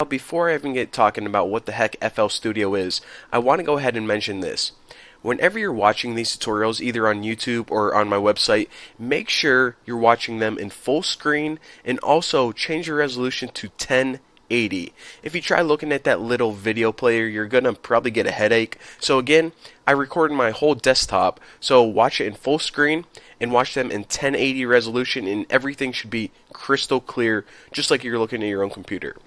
before I even get talking about what the heck FL Studio is, I want to go ahead and mention this. Whenever you're watching these tutorials, either on YouTube or on my website, make sure you're watching them in full screen and also change your resolution to 1080. If you try looking at that little video player, you're gonna probably get a headache. So again, I recorded my whole desktop, so watch it in full screen and watch them in 1080 resolution, and everything should be crystal clear, just like you're looking at your own computer.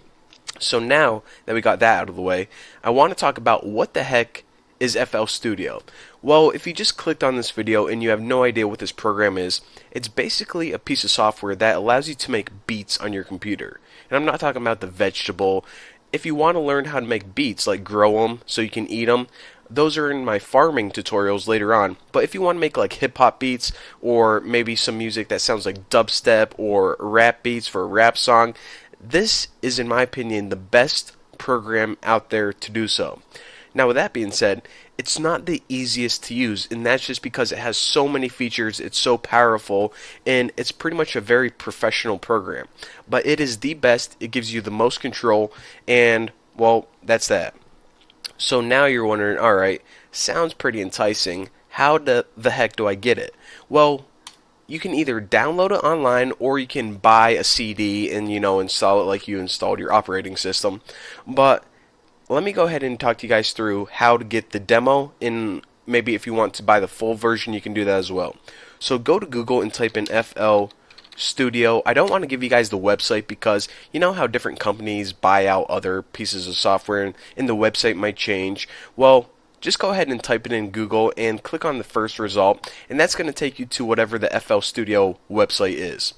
So now that we got that out of the way, I want to talk about what the heck is FL Studio. Well, if you just clicked on this video and you have no idea what this program is, it's basically a piece of software that allows you to make beats on your computer. And I'm not talking about the vegetable. If you want to learn how to make beats, like grow them so you can eat them, those are in my farming tutorials later on. But if you want to make like hip hop beats, or maybe some music that sounds like dubstep or rap beats for a rap song, this is, in my opinion, the best program out there to do so. Now, with that being said, it's not the easiest to use, and that's just because it has so many features, it's so powerful, and it's pretty much a very professional program. But it is the best, it gives you the most control, and, well, that's that. So now you're wondering, alright, sounds pretty enticing, how the heck do I get it? Well, you can either download it online, or you can buy a CD and, install it like you installed your operating system. But let me go ahead and talk to you guys through how to get the demo, and maybe if you want to buy the full version, you can do that as well. So go to Google and type in FL Studio. I don't want to give you guys the website because you know how different companies buy out other pieces of software and the website might change. Well, just go ahead and type it in Google and click on the first result, and that's going to take you to whatever the FL Studio website is.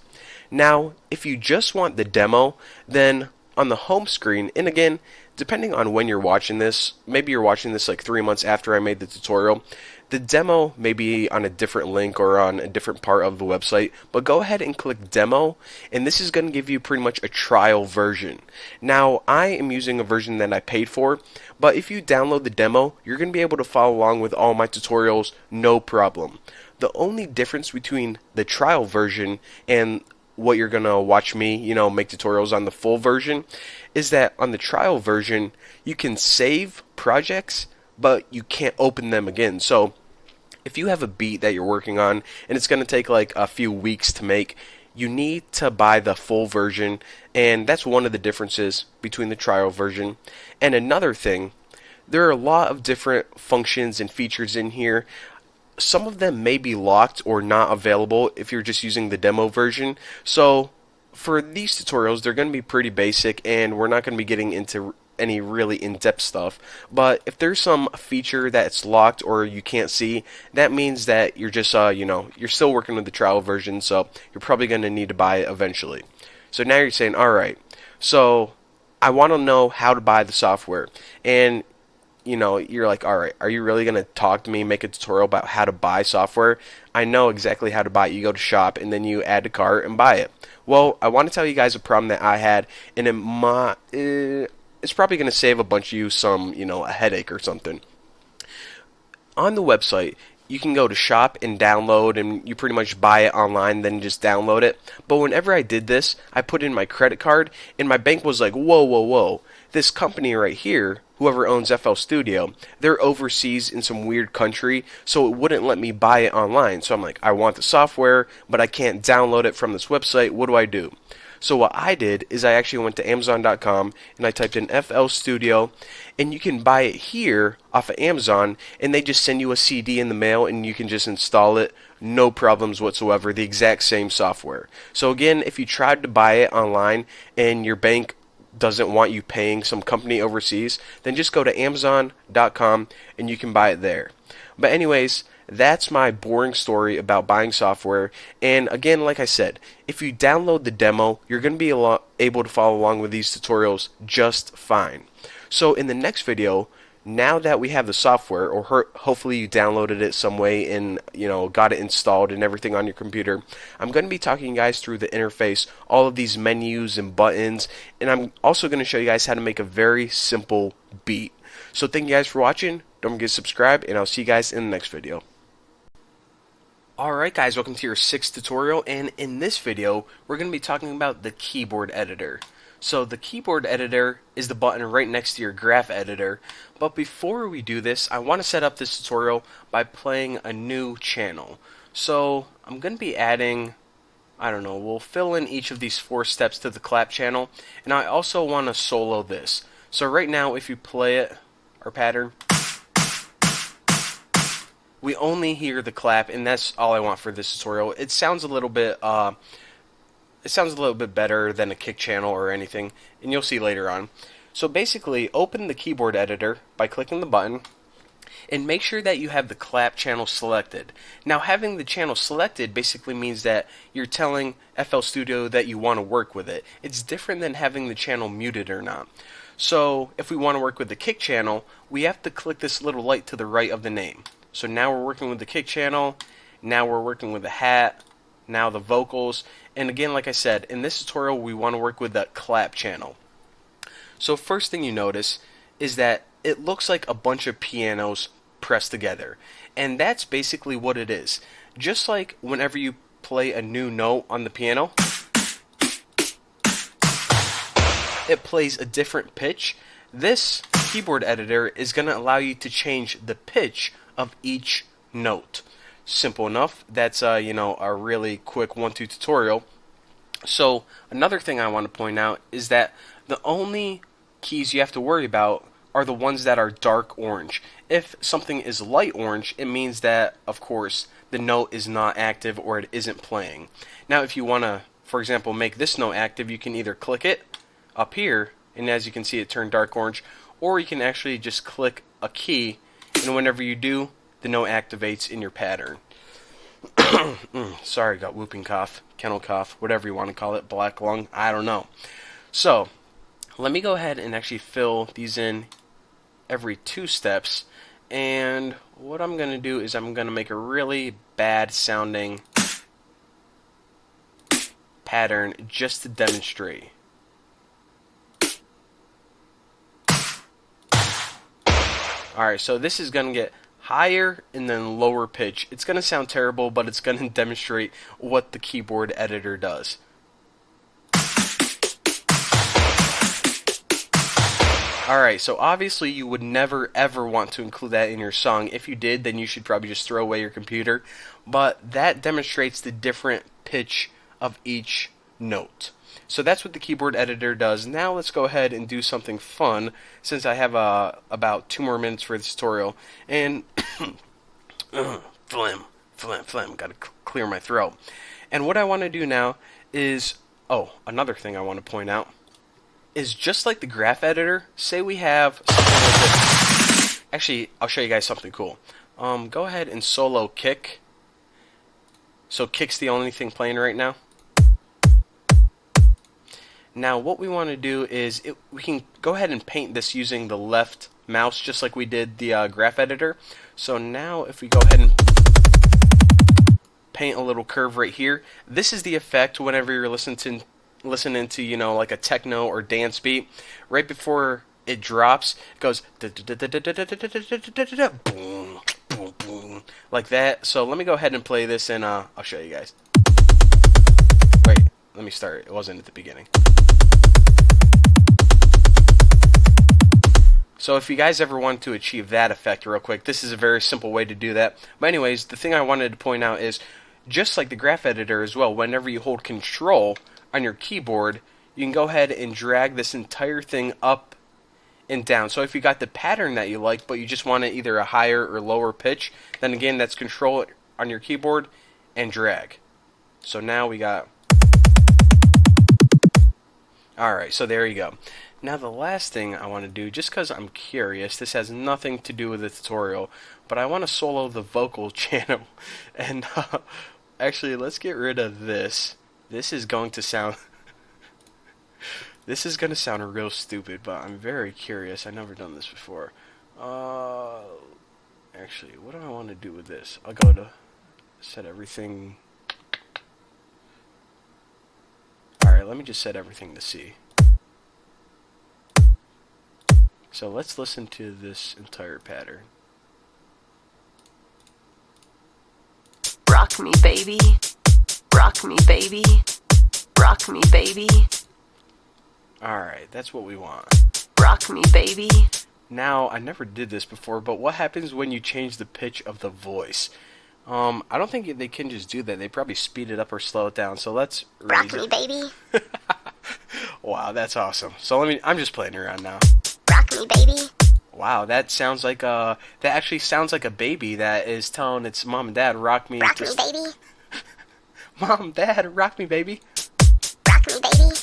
Now, if you just want the demo, then on the home screen, and again, depending on when you're watching this, maybe you're watching this like 3 months after I made the tutorial, the demo may be on a different link or on a different part of the website, but go ahead and click demo, and this is going to give you pretty much a trial version. Now, I am using a version that I paid for, but if you download the demo, you're going to be able to follow along with all my tutorials, no problem. The only difference between the trial version and what you're gonna watch me, make tutorials on the full version, is that on the trial version, you can save projects, but you can't open them again. So if you have a beat that you're working on, and it's gonna take like a few weeks to make, you need to buy the full version, and that's one of the differences between the trial version. And another thing, there are a lot of different functions and features in here. Some of them may be locked or not available if you're just using the demo version. So for these tutorials, they're going to be pretty basic, and we're not going to be getting into any really in-depth stuff. But if there's some feature that's locked or you can't see, that means that you're just you're still working with the trial version, so you're probably going to need to buy it eventually. So now you're saying, alright, so I want to know how to buy the software, and you're like, alright, are you really going to talk to me, make a tutorial about how to buy software? I know exactly how to buy it. You go to shop, and then you add to cart and buy it. Well, I want to tell you guys a problem that I had, and it's probably going to save a bunch of you some, a headache or something. On the website, you can go to shop and download, and you pretty much buy it online, then just download it. But whenever I did this, I put in my credit card, and my bank was like, whoa, whoa, whoa. This company right here, whoever owns FL Studio, they're overseas in some weird country, so it wouldn't let me buy it online. So I'm like, I want the software, but I can't download it from this website. What do I do? So what I did is I actually went to Amazon.com and I typed in FL Studio, and you can buy it here off of Amazon, and they just send you a CD in the mail, and you can just install it, no problems whatsoever, the exact same software. So again, if you tried to buy it online and your bank doesn't want you paying some company overseas, then just go to Amazon.com and you can buy it there. But anyways, that's my boring story about buying software. And again, like I said, if you download the demo, you're going to be able to follow along with these tutorials just fine. So in the next video, now that we have the software, or hopefully you downloaded it some way and got it installed and everything on your computer, I'm going to be talking you guys through the interface, all of these menus and buttons, and I'm also going to show you guys how to make a very simple beat. So thank you guys for watching. Don't forget to subscribe, and I'll see you guys in the next video. Alright guys, welcome to your 6th tutorial, and in this video we're going to be talking about the keyboard editor. So the keyboard editor is the button right next to your graph editor. But before we do this, I want to set up this tutorial by playing a new channel. So I'm going to be adding, I don't know, we'll fill in each of these 4 steps to the clap channel. And I also want to solo this. So right now, if you play it, our pattern, we only hear the clap, and that's all I want for this tutorial. It sounds a little bit better than a kick channel or anything, and you'll see later on. So basically, open the keyboard editor by clicking the button, and make sure that you have the clap channel selected. Now, having the channel selected basically means that you're telling FL Studio that you want to work with it. It's different than having the channel muted or not. So if we want to work with the kick channel, we have to click this little light to the right of the name. So now we're working with the kick channel, now we're working with the hat, now the vocals, and again, like I said, in this tutorial we want to work with the clap channel. So first thing you notice is that it looks like a bunch of pianos pressed together, and that's basically what it is. Just like whenever you play a new note on the piano, it plays a different pitch. This keyboard editor is going to allow you to change the pitch of each note. Simple enough. That's a really quick 1-2 tutorial. So another thing I want to point out is that the only keys you have to worry about are the ones that are dark orange. If something is light orange, it means that, of course, the note is not active or it isn't playing. Now, if you want to, for example, make this note active, you can either click it up here, and as you can see, it turned dark orange, or you can actually just click a key, and whenever you do, the note activates in your pattern. Sorry, got whooping cough, kennel cough, whatever you want to call it, black lung, I don't know. So, let me go ahead and actually fill these in every 2 steps, and what I'm going to do is I'm going to make a really bad sounding pattern just to demonstrate. Alright, so this is going to get higher and then lower pitch. It's going to sound terrible, but it's going to demonstrate what the keyboard editor does. Alright, so obviously you would never ever want to include that in your song. If you did, then you should probably just throw away your computer. But that demonstrates the different pitch of each note. So that's what the keyboard editor does. Now let's go ahead and do something fun, since I have about 2 more minutes for this tutorial. And phlegm, gotta clear my throat. And what I want to do now is, another thing I want to point out is, just like the graph editor, say we have something like this. Actually, I'll show you guys something cool. Go ahead and solo kick. So kick's the only thing playing right now. Now what we want to do is, we can go ahead and paint this using the left mouse, just like we did the graph editor. So now if we go ahead and paint a little curve right here, this is the effect whenever you're listening to like a techno or dance beat. Right before it drops, it goes boom, boom, boom, like that. So let me go ahead and play this, and I'll show you guys. Wait, let me start. It wasn't at the beginning. So if you guys ever want to achieve that effect real quick, this is a very simple way to do that. But anyways, the thing I wanted to point out is, just like the graph editor as well, whenever you hold Control on your keyboard, you can go ahead and drag this entire thing up and down. So if you got the pattern that you like, but you just want it either a higher or lower pitch, then again, that's Control on your keyboard and drag. So now we got... Alright, so there you go. Now the last thing I want to do, just because I'm curious, this has nothing to do with the tutorial, but I want to solo the vocal channel. And actually, let's get rid of this. This is going to sound... This is going to sound real stupid, but I'm very curious. I've never done this before. Actually, what do I want to do with this? I'll go to set everything... Alright, let me just set everything to C. So let's listen to this entire pattern. Rock me, baby. Rock me, baby. Rock me, baby. Alright, that's what we want. Rock me, baby. Now, I never did this before, but what happens when you change the pitch of the voice? I don't think they can just do that. They probably speed it up or slow it down. So let's Rock raise me, it. baby. Wow, that's awesome. So I'm just playing around now. Rock me, baby. Wow, that actually sounds like a baby that is telling its mom and dad, rock me. Rock me, baby. Mom, dad, rock me, baby. Rock me, baby.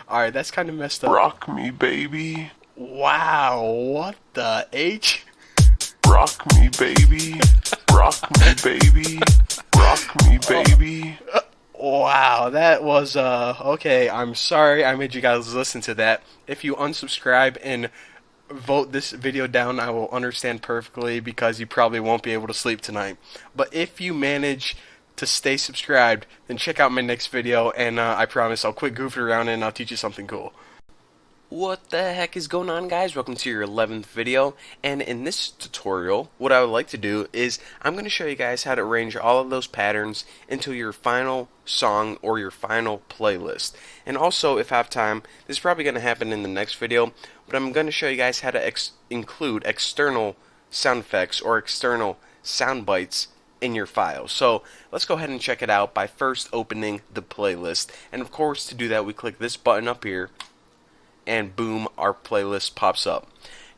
Alright, that's kind of messed up. Rock me, baby. Wow, what the H? Rock me, baby. Rock me, baby. Rock me, baby. Wow, that was, okay, I'm sorry I made you guys listen to that. If you unsubscribe and vote this video down, I will understand perfectly because you probably won't be able to sleep tonight. But if you manage to stay subscribed, then check out my next video, and I promise I'll quit goofing around and I'll teach you something cool. What the heck is going on, guys? Welcome to your 11th video, and in this tutorial what I would like to do is I'm going to show you guys how to arrange all of those patterns into your final song or your final playlist. And also, if I have time, this is probably going to happen in the next video, but I'm going to show you guys how to include external sound effects or external sound bites in your file. So let's go ahead and check it out by first opening the playlist. And of course, to do that, we click this button up here, and boom, our playlist pops up.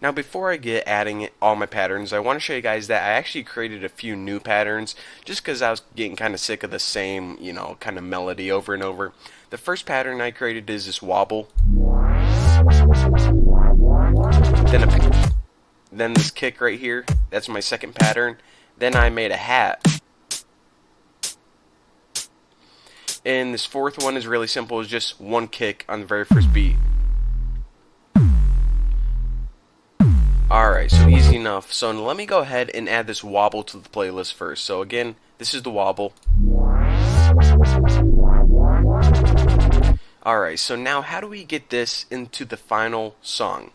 Now, before I get adding all my patterns, I want to show you guys that I actually created a few new patterns just because I was getting kind of sick of the same, kind of melody over and over. The first pattern I created is this wobble. Then this kick right here. That's my second pattern. Then I made a hat. And this fourth one is really simple. It's just one kick on the very first beat. Alright, so easy enough. So let me go ahead and add this wobble to the playlist first. So again, this is the wobble. Alright, so now how do we get this into the final song?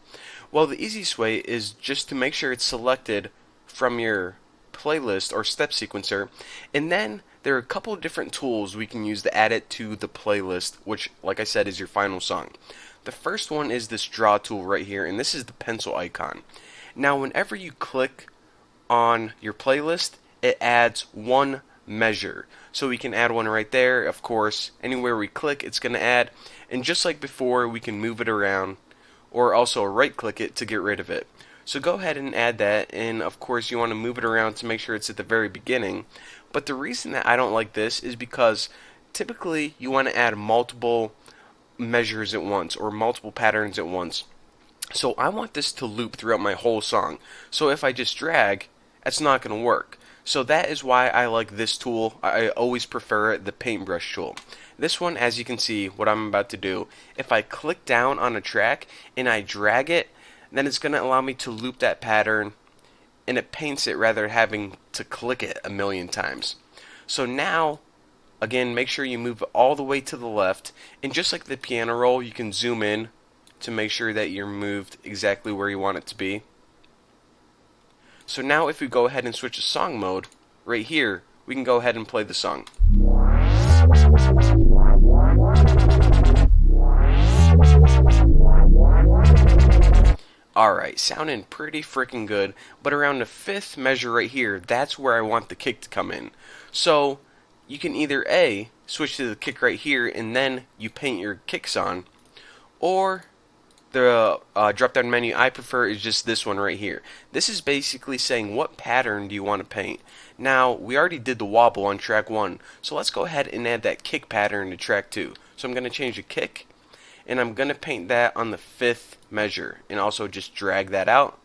Well, the easiest way is just to make sure it's selected from your playlist or step sequencer, and then there are a couple of different tools we can use to add it to the playlist, which, like I said, is your final song. The first one is this draw tool right here, and this is the pencil icon. Now, whenever you click on your playlist, it adds one measure. So we can add one right there. Of course, anywhere we click, it's going to add. And just like before, we can move it around or also right-click it to get rid of it. So go ahead and add that, and of course you want to move it around to make sure it's at the very beginning. But the reason that I don't like this is because typically you want to add multiple measures at once or multiple patterns at once. So I want this to loop throughout my whole song. So if I just drag, that's not going to work. So that is why I like this tool. I always prefer the paintbrush tool. This one, as you can see, what I'm about to do, if I click down on a track and I drag it, then it's going to allow me to loop that pattern, and it paints it rather than having to click it a million times. So now, again, make sure you move it all the way to the left, and just like the piano roll, you can zoom in to make sure that you're moved exactly where you want it to be. So now if we go ahead and switch to song mode, right here, we can go ahead and play the song. Alright, sounding pretty freaking good, but around the fifth measure right here, that's where I want the kick to come in. So you can either A, switch to the kick right here and then you paint your kicks on, or the drop down menu I prefer is just this one right here. This is basically saying what pattern do you want to paint. Now, we already did the wobble on track 1, so let's go ahead and add that kick pattern to track 2. So I'm going to change the kick, and I'm going to paint that on the fifth measure, and also just drag that out.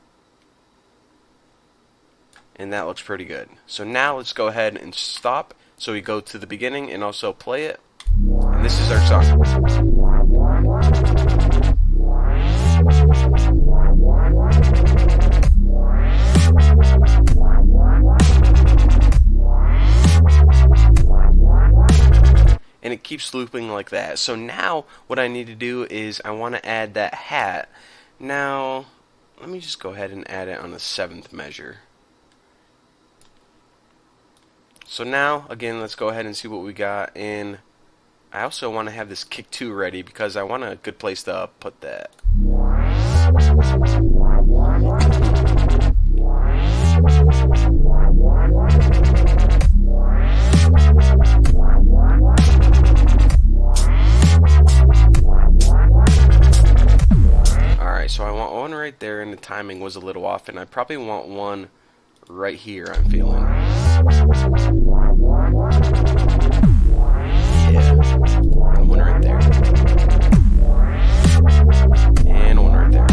And that looks pretty good. So now let's go ahead and stop. So we go to the beginning and also play it. And this is our song. And it keeps looping like that. So now what I need to do is I want to add that hat. Now, let me just go ahead and add it on the seventh measure. So now, again, let's go ahead and see what we got in I also want to have this kick 2 ready because I want a good place to put that. Alright, so I want one right there, and the timing was a little off, and I probably want one right here, I'm feeling. Yeah. And one right there. And one right there.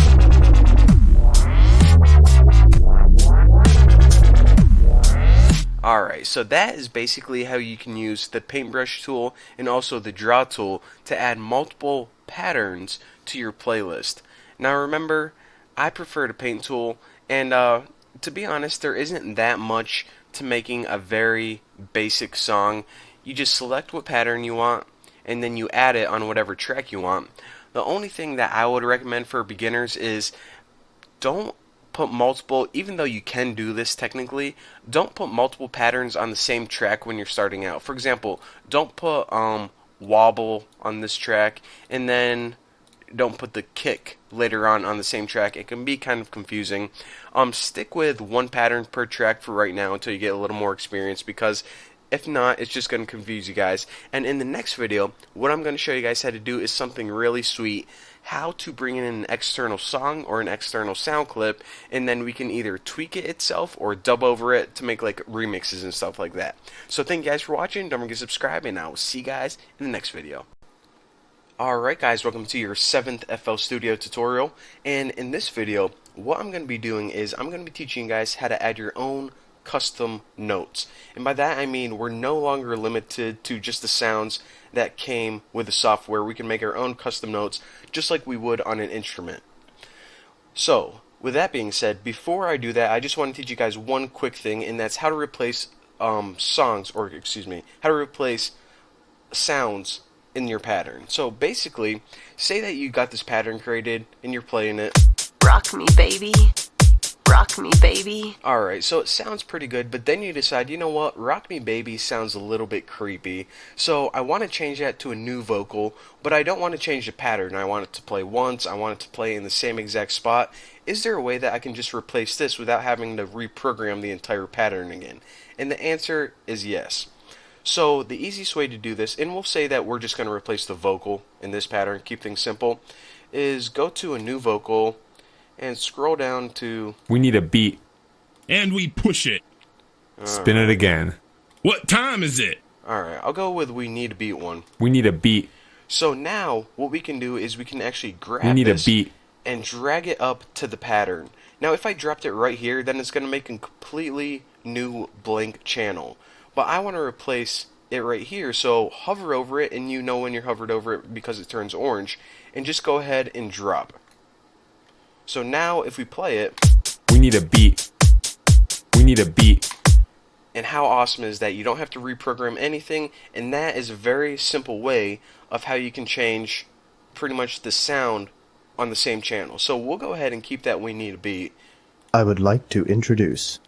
Alright, so that is basically how you can use the paintbrush tool and also the draw tool to add multiple patterns to your playlist. Now remember, I prefer the paint tool, and to be honest, there isn't that much to making a very basic song. You just select what pattern you want, and then you add it on whatever track you want. The only thing that I would recommend for beginners is don't put multiple, even though you can do this technically, don't put multiple patterns on the same track when you're starting out. For example, don't put wobble on this track, and then don't put the kick later on the same track. It can be kind of confusing. Stick with one pattern per track for right now until you get a little more experience, because if not, it's just going to confuse you guys. And in the next video, what I'm going to show you guys how to do is something really sweet. How to bring in an external song or an external sound clip, and then we can either tweak it itself or dub over it to make like remixes and stuff like that. So thank you guys for watching. Don't forget to subscribe, and I will see you guys in the next video. Alright guys, welcome to your 7th FL Studio tutorial, and in this video, what I'm going to be doing is I'm going to be teaching you guys how to add your own custom notes. And by that I mean we're no longer limited to just the sounds that came with the software. We can make our own custom notes just like we would on an instrument. So, with that being said, before I do that, I just want to teach you guys one quick thing, and that's how to replace how to replace sounds in your pattern. So basically, say that you got this pattern created and you're playing it. Rock me, baby. Rock me, baby. Alright, so it sounds pretty good, but then you decide, you know what, Rock Me Baby sounds a little bit creepy, so I want to change that to a new vocal, but I don't want to change the pattern. I want it to play once, I want it to play in the same exact spot. Is there a way that I can just replace this without having to reprogram the entire pattern again? And the answer is yes. So the easiest way to do this, and we'll say that we're just going to replace the vocal in this pattern, keep things simple, is go to a new vocal and scroll down to... We need a beat. And we push it. Spin it again. What time is it? Alright, I'll go with we need a beat one. We need a beat. So now what we can do is we can actually grab We need this a beat. and drag it up to the pattern. Now if I dropped it right here, then it's going to make a completely new blank channel. But I want to replace it right here, so hover over it, and you know when you're hovered over it because it turns orange, and just go ahead and drop. So now if we play it, we need a beat. We need a beat. And how awesome is that? You don't have to reprogram anything, and that is a very simple way of how you can change pretty much the sound on the same channel. So we'll go ahead and keep that we need a beat. I would like to introduce.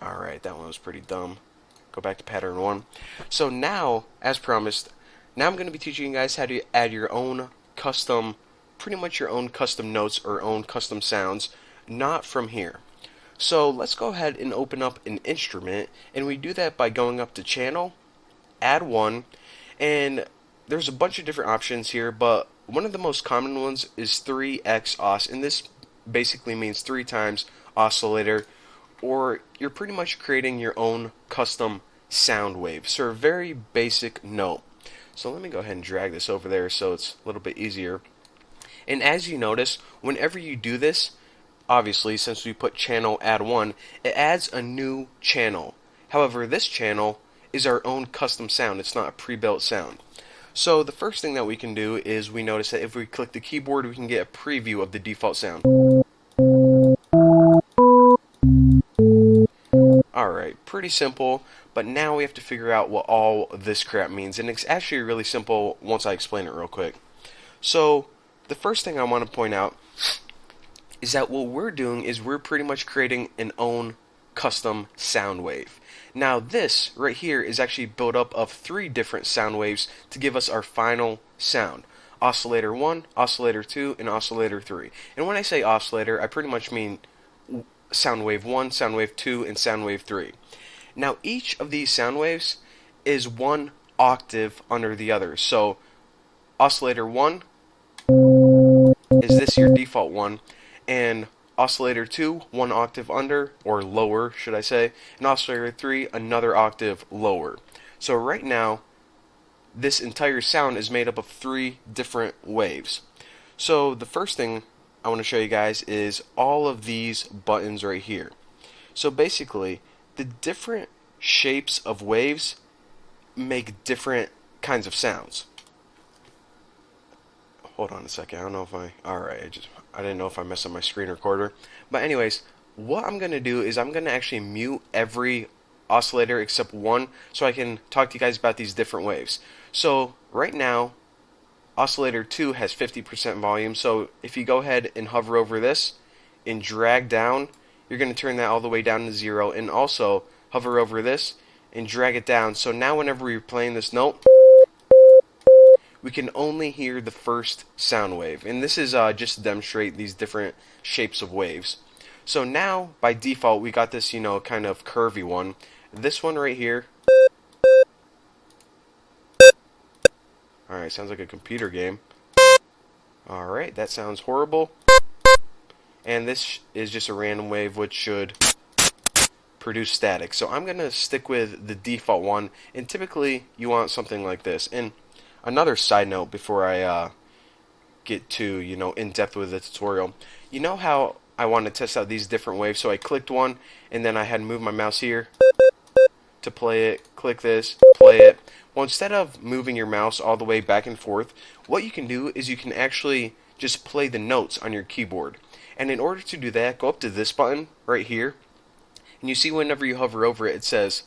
Alright, that one was pretty dumb. Go back to pattern 1. So now, as promised, now I'm going to be teaching you guys how to add your own custom, pretty much your own custom notes or own custom sounds, not from here. So let's go ahead and open up an instrument, and we do that by going up to channel, add one, and there's a bunch of different options here, but one of the most common ones is 3x os, and this basically means 3 times oscillator, or you're pretty much creating your own custom sound wave. So a very basic note. So let me go ahead and drag this over there so it's a little bit easier. And as you notice, whenever you do this, obviously since we put channel add one, it adds a new channel. However, this channel is our own custom sound. It's not a pre-built sound. So the first thing that we can do is we notice that if we click the keyboard, we can get a preview of the default sound. Alright, pretty simple, but now we have to figure out what all this crap means, and it's actually really simple once I explain it real quick. So, the first thing I want to point out is that what we're doing is we're pretty much creating an own custom sound wave. Now this right here is actually built up of 3 different sound waves to give us our final sound. Oscillator 1, oscillator 2, and oscillator 3. And when I say oscillator, I pretty much mean sound wave 1, sound wave 2, and sound wave 3. Now each of these sound waves is 1 octave under the other. So oscillator 1 is this your default one, and oscillator 2, 1 octave under, or lower should I say, and oscillator 3, another octave lower. So right now, this entire sound is made up of 3 different waves. So the first thing I want to show you guys is all of these buttons right here. So basically, the different shapes of waves make different kinds of sounds. Hold on a second. I don't know if alright, I didn't know if I messed up my screen recorder. But anyways, what I'm going to do is I'm going to actually mute every oscillator except one so I can talk to you guys about these different waves. So right now, oscillator 2 has 50% volume. So if you go ahead and hover over this and drag down, you're going to turn that all the way down to 0. And also hover over this and drag it down. So now whenever we're playing this note, we can only hear the first sound wave. And this is just to demonstrate these different shapes of waves. So now, by default, we got this, kind of curvy one. This one right here. Alright, sounds like a computer game. Alright, that sounds horrible. And this is just a random wave which should produce static. So I'm going to stick with the default one. And typically, you want something like this. And another side note before I get to, in depth with the tutorial. You know how I want to test out these different waves? So I clicked one, and then I had to move my mouse here to play it. Click this, play it. Well, instead of moving your mouse all the way back and forth, what you can do is you can actually just play the notes on your keyboard. And in order to do that, go up to this button right here, and you see whenever you hover over it, it says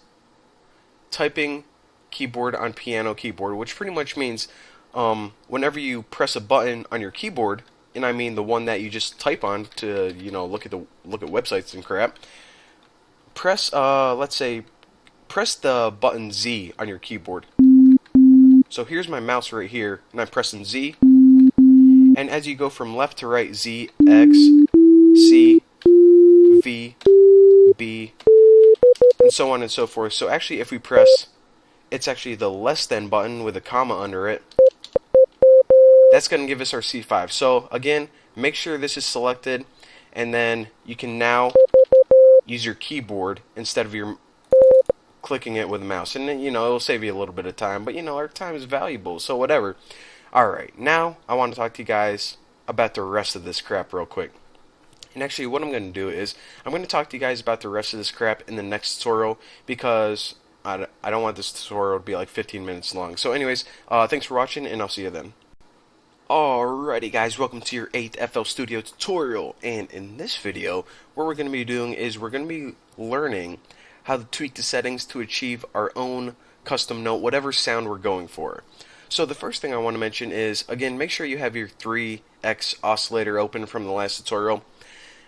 typing keyboard on piano keyboard, which pretty much means whenever you press a button on your keyboard, and I mean the one that you just type on to look at websites and crap, press let's say press the button Z on your keyboard. So here's my mouse right here, and I'm pressing Z, and as you go from left to right, Z, X, C, V, B, and so on and so forth. So actually, if we press, it's actually the less than button with a comma under it. That's going to give us our C5. So again, make sure this is selected, and then you can now use your keyboard instead of your clicking it with a mouse. And then, it'll save you a little bit of time, but our time is valuable, so whatever. Alright, now I want to talk to you guys about the rest of this crap real quick. And actually, what I'm going to do is I'm going to talk to you guys about the rest of this crap in the next tutorial, because I don't want this tutorial to be like 15 minutes long. So anyways, thanks for watching, and I'll see you then. Alrighty guys, welcome to your 8th FL Studio tutorial. And in this video, what we're going to be doing is we're going to be learning how to tweak the settings to achieve our own custom note, whatever sound we're going for. So the first thing I want to mention is, again, make sure you have your 3x oscillator open from the last tutorial.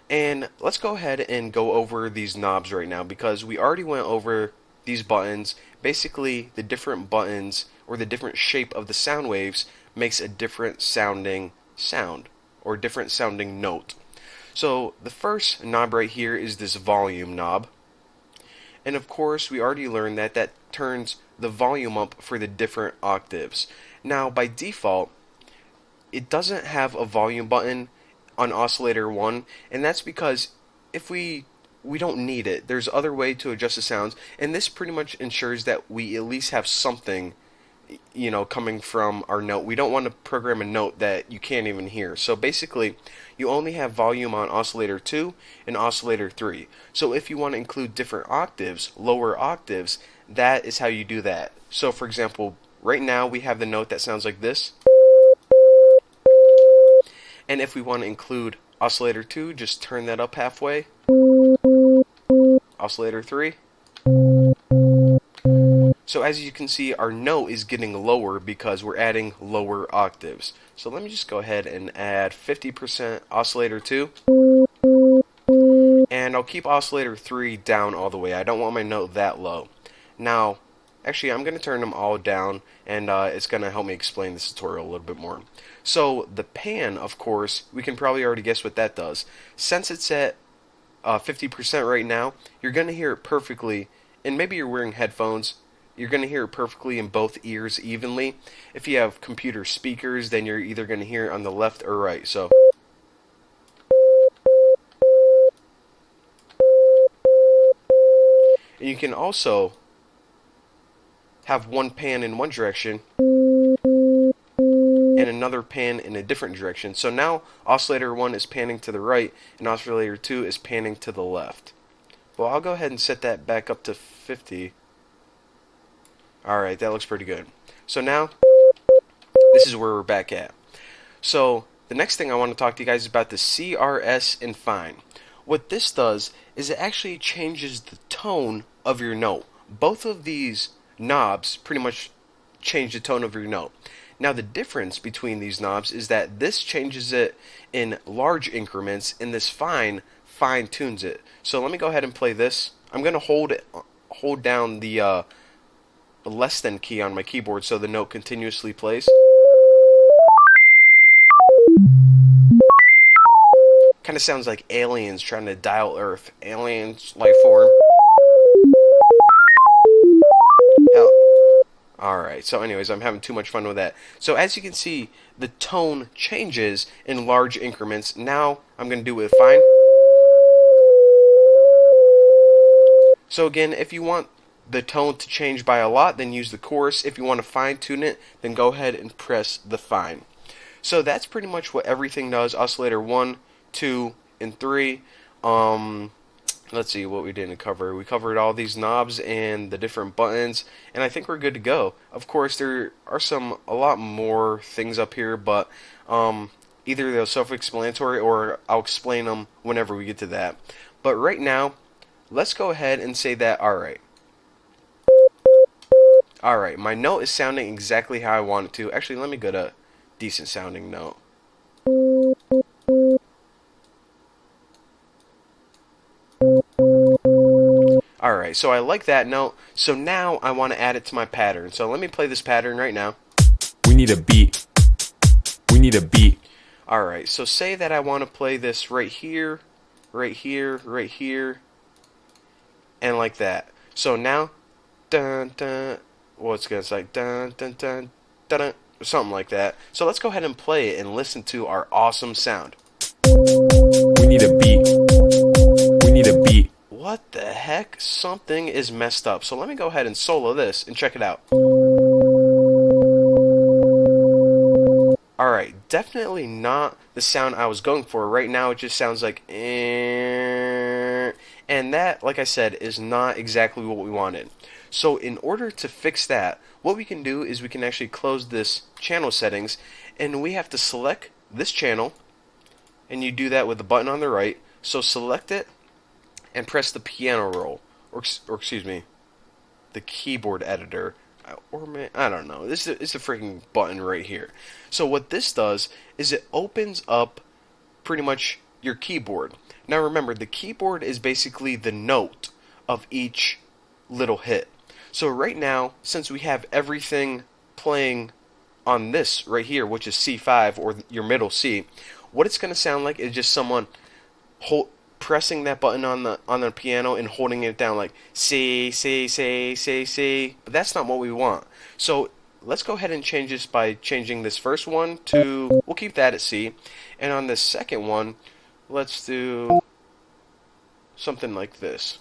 And let's go ahead and go over these knobs right now, because we already went over these buttons. Basically, the different buttons or the different shape of the sound waves makes a different sounding sound or different sounding note. So the first knob right here is this volume knob. And of course, we already learned that that turns the volume up for the different octaves. Now, by default, it doesn't have a volume button on oscillator 1, and that's because if we don't need it. There's other way to adjust the sounds, and this pretty much ensures that we at least have something, coming from our note. We don't want to program a note that you can't even hear. So basically, you only have volume on oscillator 2 and oscillator 3. So if you want to include different octaves, lower octaves, that is how you do that. So for example, right now we have the note that sounds like this. And if we want to include oscillator 2, just turn that up halfway. Oscillator 3. So as you can see, our note is getting lower because we're adding lower octaves. So let me just go ahead and add 50% oscillator 2. and I'll keep oscillator 3 down all the way. I don't want my note that low. Now, actually, I'm going to turn them all down, and it's going to help me explain this tutorial a little bit more. So, the pan, of course, we can probably already guess what that does. Since it's at 50% right now, you're going to hear it perfectly, and maybe you're wearing headphones, you're going to hear it perfectly in both ears evenly. If you have computer speakers, then you're either going to hear it on the left or right. So, and you can also have one pan in one direction and another pan in a different direction. So now oscillator 1 is panning to the right and oscillator 2 is panning to the left. Well, I'll go ahead and set that back up to 50. Alright, that looks pretty good. So now, this is where we're back at. So, the next thing I want to talk to you guys is about the CRS and fine. What this does is it actually changes the tone of your note. Both of these knobs pretty much change the tone of your note. Now the difference between these knobs is that this changes it in large increments and this fine tunes it. So let me go ahead and play this. I'm going to hold down the less than key on my keyboard so the note continuously plays. Kind of sounds like aliens trying to dial Earth. Aliens, life form. Hell. Alright, so anyways, I'm having too much fun with that. So as you can see, the tone changes in large increments. Now, I'm going to do it with fine. So again, if you want the tone to change by a lot, then use the chorus. If you want to fine tune it, then go ahead and press the fine. So that's pretty much what everything does. Oscillator 1, 2, and 3. Let's see what we didn't cover. We covered all these knobs and the different buttons, and I think we're good to go. Of course, there are a lot more things up here, but either they're self-explanatory or I'll explain them whenever we get to that. But right now, let's go ahead and say that, alright. Alright, my note is sounding exactly how I want it to. Actually, let me get a decent sounding note. Alright, so I like that note. So now I want to add it to my pattern. So let me play this pattern right now. We need a beat. We need a beat. Alright, so say that I want to play this right here, right here, right here, and like that. So now, dun dun, well it's going to say dun dun dun dun dun, something like that. So let's go ahead and play it and listen to our awesome sound. We need a beat. We need a beat. What the heck? Something is messed up. So let me go ahead and solo this and check it out. Alright, definitely not the sound I was going for. Right now it just sounds like and that, like I said, is not exactly what we wanted. So in order to fix that, what we can do is we can actually close this channel settings, and we have to select this channel, and you do that with the button on the right. So select it and press the piano roll, or excuse me, the keyboard editor, or I don't know. This is a freaking button right here. So what this does is it opens up pretty much your keyboard. Now remember, the keyboard is basically the note of each little hit. So right now, since we have everything playing on this right here, which is C5 or your middle C, what it's going to sound like is just someone pressing that button on the piano and holding it down like C, C, C, C, C. But that's not what we want. So let's go ahead and change this by changing this first one to, we'll keep that at C. And on this second one, let's do something like this.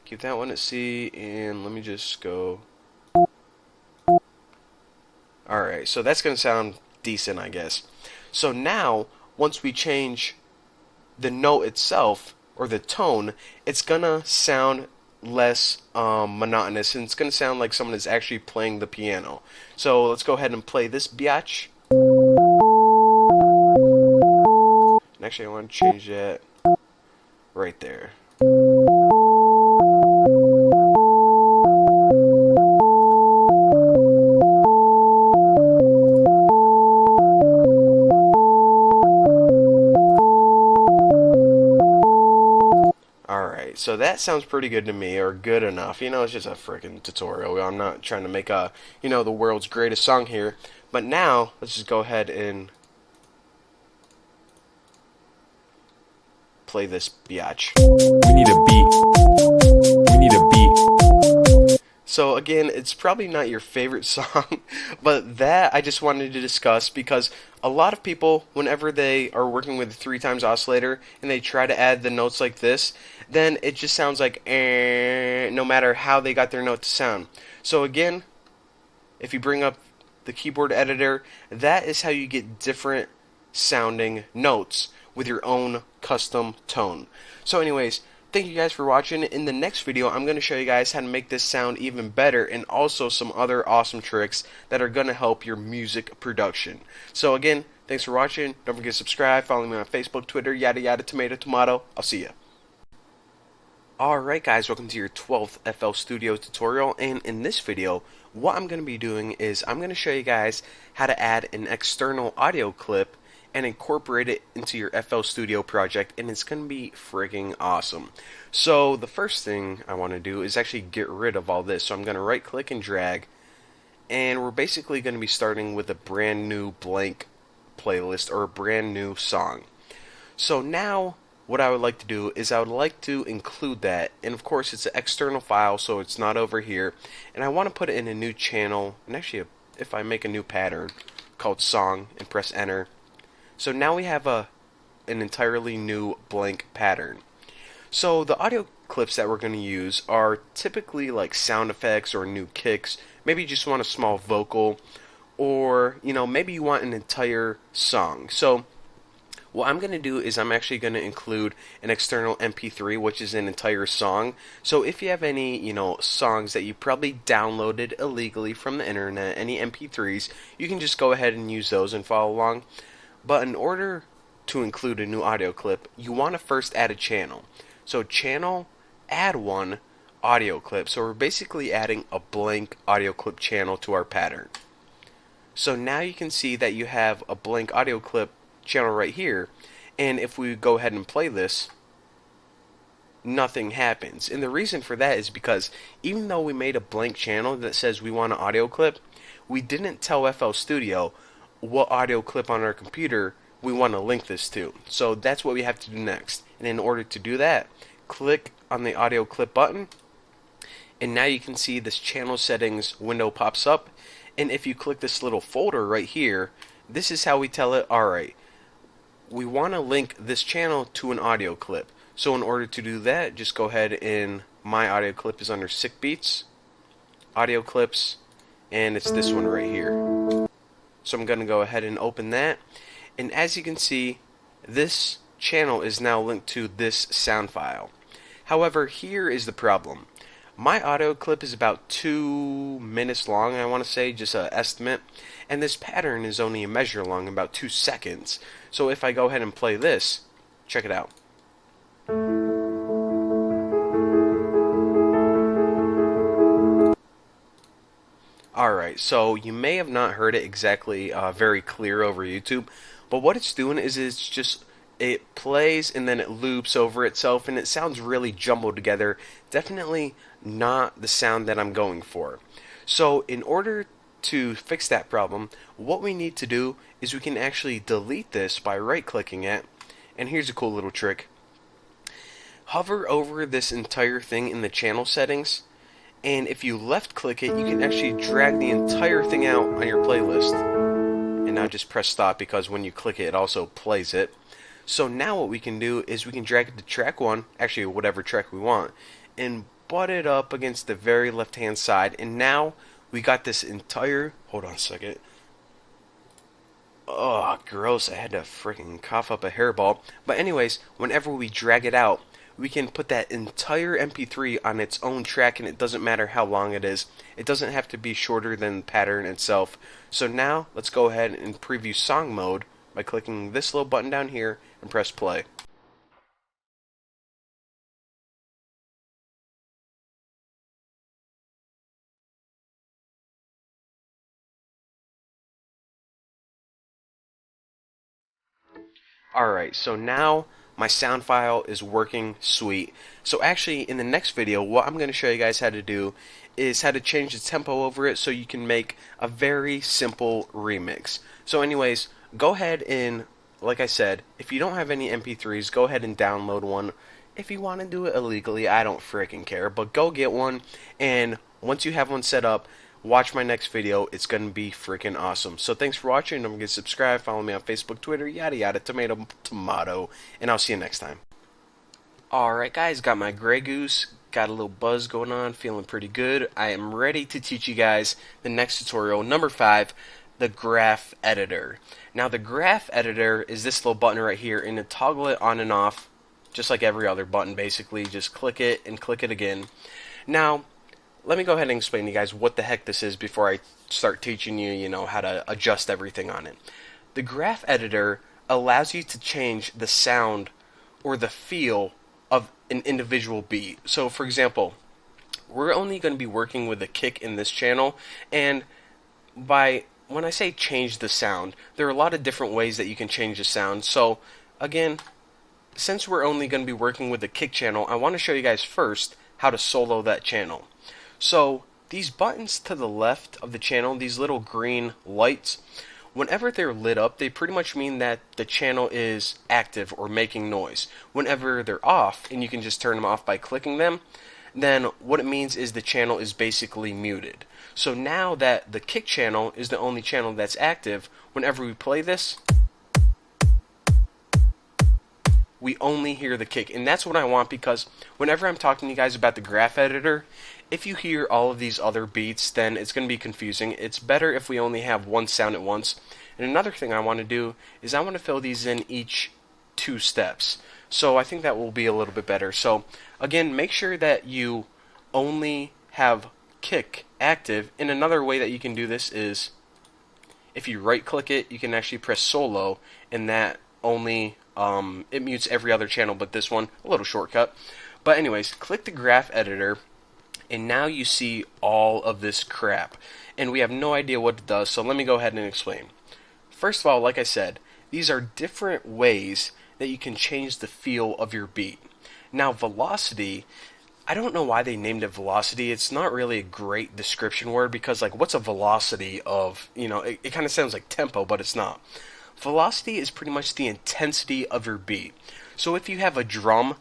Keep that one at C, and let me just go. Alright, so that's going to sound decent, I guess. So now, once we change the note itself, or the tone, it's going to sound less monotonous, and it's going to sound like someone is actually playing the piano. So let's go ahead and play this biatch. And actually, I want to change that right there. Alright, so that sounds pretty good to me, or good enough. You know, it's just a freaking tutorial. I'm not trying to make a, the world's greatest song here. But now, let's just go ahead and play this biatch. We need a beat. We need a beat. So again, it's probably not your favorite song, but that I just wanted to discuss because a lot of people, whenever they are working with a 3 times oscillator and they try to add the notes like this, then it just sounds like no matter how they got their note to sound. So again, if you bring up the keyboard editor, that is how you get different sounding notes with your own custom tone. So anyways, thank you guys for watching. In the next video, I'm going to show you guys how to make this sound even better and also some other awesome tricks that are going to help your music production. So again, thanks for watching. Don't forget to subscribe, follow me on Facebook, Twitter, yada yada, tomato, tomato. I'll see ya. Alright guys, welcome to your 12th FL Studio tutorial, and in this video, what I'm going to be doing is I'm going to show you guys how to add an external audio clip and incorporate it into your FL Studio project, and it's going to be frigging awesome. So the first thing I want to do is actually get rid of all this. So I'm going to right click and drag, and we're basically going to be starting with a brand new blank playlist or a brand new song. So now what I would like to do is I would like to include that, and of course it's an external file, so it's not over here, and I want to put it in a new channel, and actually if I make a new pattern called song and press enter, so now we have an entirely new blank pattern. So the audio clips that we're going to use are typically like sound effects or new kicks. Maybe you just want a small vocal, or maybe you want an entire song. So what I'm going to do is I'm actually going to include an external MP3, which is an entire song. So if you have any, songs that you probably downloaded illegally from the internet, any MP3s, you can just go ahead and use those and follow along. But in order to include a new audio clip, you want to first add a channel. So channel, add one audio clip. So we're basically adding a blank audio clip channel to our pattern. So now you can see that you have a blank audio clip channel right here, and if we go ahead and play this, nothing happens. And the reason for that is because even though we made a blank channel that says we want an audio clip, we didn't tell FL Studio what audio clip on our computer we want to link this to. So that's what we have to do next. And in order to do that, click on the audio clip button, and now you can see this channel settings window pops up, and if you click this little folder right here, this is how we tell it, alright, we want to link this channel to an audio clip. So in order to do that, just go ahead and my audio clip is under Sick Beats, audio clips, and it's this one right here. So I'm going to go ahead and open that, and as you can see, this channel is now linked to this sound file. However, here is the problem. My audio clip is about 2 minutes long, I want to say, just an estimate, and this pattern is only a measure long, about 2 seconds. So if I go ahead and play this, check it out. Alright, so you may have not heard it exactly very clear over YouTube, but what it's doing is it plays and then it loops over itself, and it sounds really jumbled together. Definitely not the sound that I'm going for. So in order to fix that problem, what we need to do is we can actually delete this by right clicking it, and here's a cool little trick. Hover over this entire thing in the channel settings, and if you left click it, you can actually drag the entire thing out on your playlist. And now just press stop, because when you click it, it also plays it. So now what we can do is we can drag it to track 1, actually whatever track we want, and butt it up against the very left hand side, and now we got this entire, hold on a second, oh gross, I had to freaking cough up a hairball. But anyways, whenever we drag it out, we can put that entire MP3 on its own track, and it doesn't matter how long it is. It doesn't have to be shorter than the pattern itself. So now let's go ahead and preview song mode by clicking this little button down here and press play. Alright, so now My sound file is working sweet. So actually, in the next video, what I'm going to show you guys how to do is how to change the tempo over it so you can make a very simple remix. So anyways, go ahead and, like I said, if you don't have any MP3s, go ahead and download one. If you want to do it illegally, I don't freaking care, but go get one, and once you have one set up, watch my next video. It's going to be freaking awesome. So thanks for watching. Don't forget to subscribe, follow me on Facebook, Twitter, yada yada, tomato, tomato, and I'll see you next time. Alright guys, got my Grey Goose, got a little buzz going on, feeling pretty good. I am ready to teach you guys the next tutorial, number 5, the graph editor. Now the graph editor is this little button right here, and to toggle it on and off, just like every other button basically, just click it and click it again. Now, let me go ahead and explain to you guys what the heck this is before I start teaching you, how to adjust everything on it. The graph editor allows you to change the sound or the feel of an individual beat. So for example, we're only going to be working with the kick in this channel, and when I say change the sound, there are a lot of different ways that you can change the sound. So again, since we're only going to be working with the kick channel, I want to show you guys first how to solo that channel. So these buttons to the left of the channel, these little green lights, whenever they're lit up, they pretty much mean that the channel is active or making noise. Whenever they're off, and you can just turn them off by clicking them, then what it means is the channel is basically muted. So now that the kick channel is the only channel that's active, whenever we play this, we only hear the kick. And that's what I want, because whenever I'm talking to you guys about the graph editor, if you hear all of these other beats, then it's going to be confusing. It's better if we only have one sound at once. And another thing I want to do is I want to fill these in each 2 steps. So I think that will be a little bit better. So again, make sure that you only have kick active. And another way that you can do this is if you right click it, you can actually press solo, and that only it mutes every other channel but this one. A little shortcut. But anyways, click the graph editor, and now you see all of this crap, and we have no idea what it does. So let me go ahead and explain. First of all, like I said, these are different ways that you can change the feel of your beat. Now velocity, I don't know why they named it velocity. It's not really a great description word, because like, what's a velocity of, it kind of sounds like tempo, but it's not. Velocity is pretty much the intensity of your beat. So if you have a drum,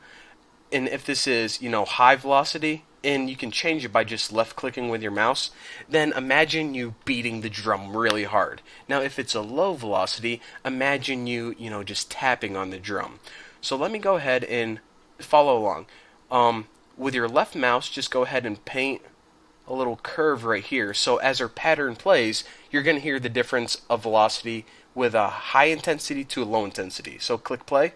and if this is, high velocity, and you can change it by just left clicking with your mouse, then imagine you beating the drum really hard. Now if it's a low velocity, imagine you, just tapping on the drum. So let me go ahead and follow along. With your left mouse, just go ahead and paint a little curve right here. So as our pattern plays, you're going to hear the difference of velocity with a high intensity to a low intensity. So click play.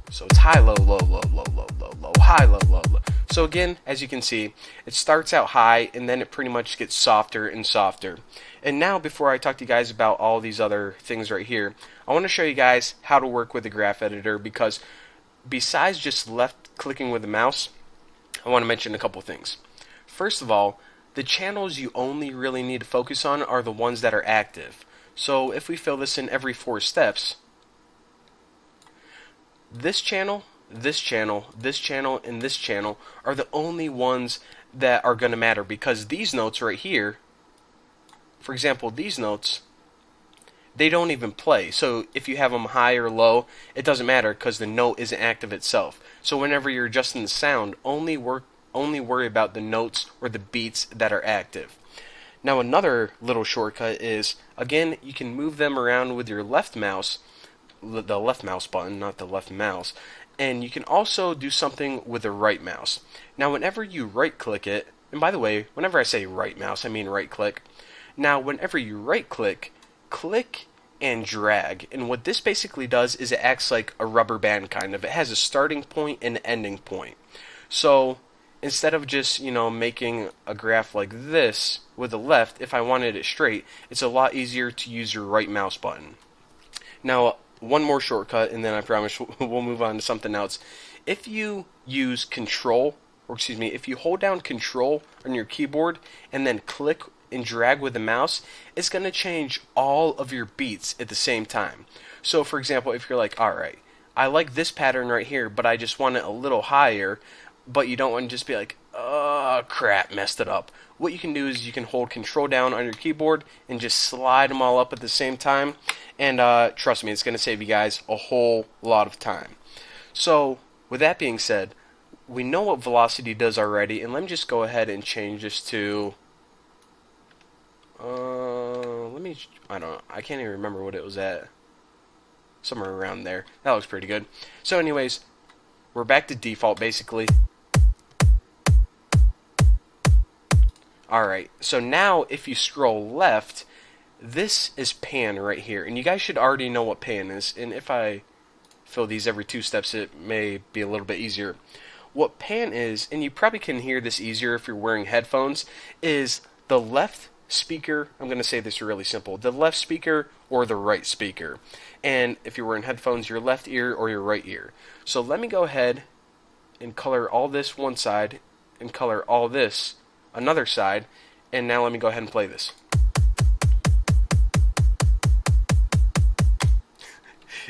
So it's high, low, low, low, low, low, low, low, high, low, low, low. So again, as you can see, it starts out high, and then it pretty much gets softer and softer. And now, before I talk to you guys about all these other things right here, I want to show you guys how to work with the graph editor, because besides just left clicking with the mouse, I want to mention a couple things. First of all, the channels you only really need to focus on are the ones that are active. So if we fill this in every 4 steps, this channel, this channel, this channel, and this channel are the only ones that are going to matter, because these notes right here, for example, these notes, they don't even play. So if you have them high or low, it doesn't matter, because the note isn't active itself. So whenever you're adjusting the sound, only worry about the notes or the beats that are active. Now another little shortcut is, again, you can move them around with your left mouse, the left mouse button, not the left mouse, and you can also do something with the right mouse. Now whenever you right click it, and by the way, whenever I say right mouse, I mean right click. Now whenever you right click, click and drag, and what this basically does is it acts like a rubber band kind of. It has a starting point and an ending point. So instead of just, making a graph like this with the left, if I wanted it straight, it's a lot easier to use your right mouse button. Now one more shortcut, and then I promise we'll move on to something else. If you use if you hold down Control on your keyboard and then click and drag with the mouse, it's going to change all of your beats at the same time. So for example, if you're like, alright, I like this pattern right here, but I just want it a little higher, but you don't want to just be like, oh crap, messed it up. What you can do is you can hold control down on your keyboard and just slide them all up at the same time, and trust me, it's going to save you guys a whole lot of time. So with that being said, we know what velocity does already, and let me just go ahead and change this to I can't even remember what it was at. Somewhere around there. That looks pretty good. So anyways, we're back to default basically. Alright, so now if you scroll left, this is pan right here. And you guys should already know what pan is. And if I fill these every 2 steps, it may be a little bit easier. What pan is, and you probably can hear this easier if you're wearing headphones, is the left speaker. I'm going to say this really simple. The left speaker or the right speaker. And if you're wearing headphones, your left ear or your right ear. So let me go ahead and color all this one side and color all this another side. And now let me go ahead and play this.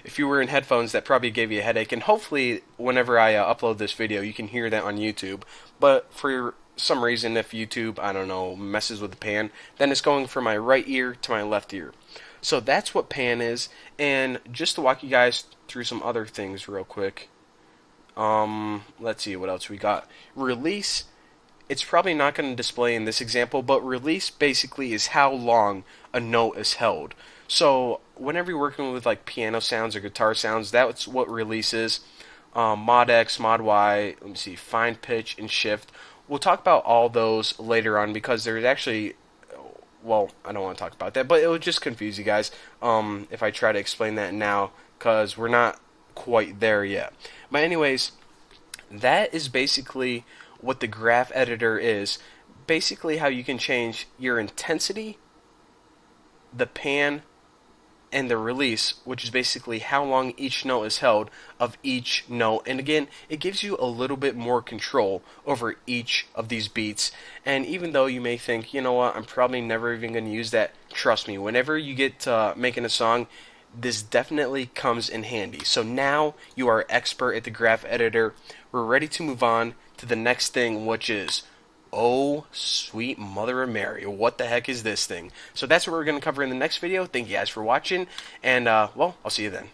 If you were in headphones, that probably gave you a headache, and hopefully whenever I upload this video you can hear that on YouTube. But for some reason, if YouTube, I don't know, messes with the pan, then it's going from my right ear to my left ear. So that's what pan is. And just to walk you guys through some other things real quick, let's see what else we got. Release, it's probably not going to display in this example, but release basically is how long a note is held. So whenever you're working with like piano sounds or guitar sounds, that's what release is. Mod X, Mod Y, let me see, fine pitch and shift. We'll talk about all those later on because there's actually, well, I don't want to talk about that, but it would just confuse you guys if I try to explain that now, because we're not quite there yet. But anyways, that is basically what the graph editor is. Basically how you can change your intensity, the pan, and the release, which is basically how long each note is held of each note. And again, it gives you a little bit more control over each of these beats. And even though you may think, you know what, I'm probably never even going to use that, trust me, whenever you get to making a song, this definitely comes in handy. So now you are expert at the graph editor. We're ready to move on to the next thing, which is, oh, sweet mother of Mary, what the heck is this thing? So that's what we're going to cover in the next video. Thank you guys for watching, and, well, I'll see you then.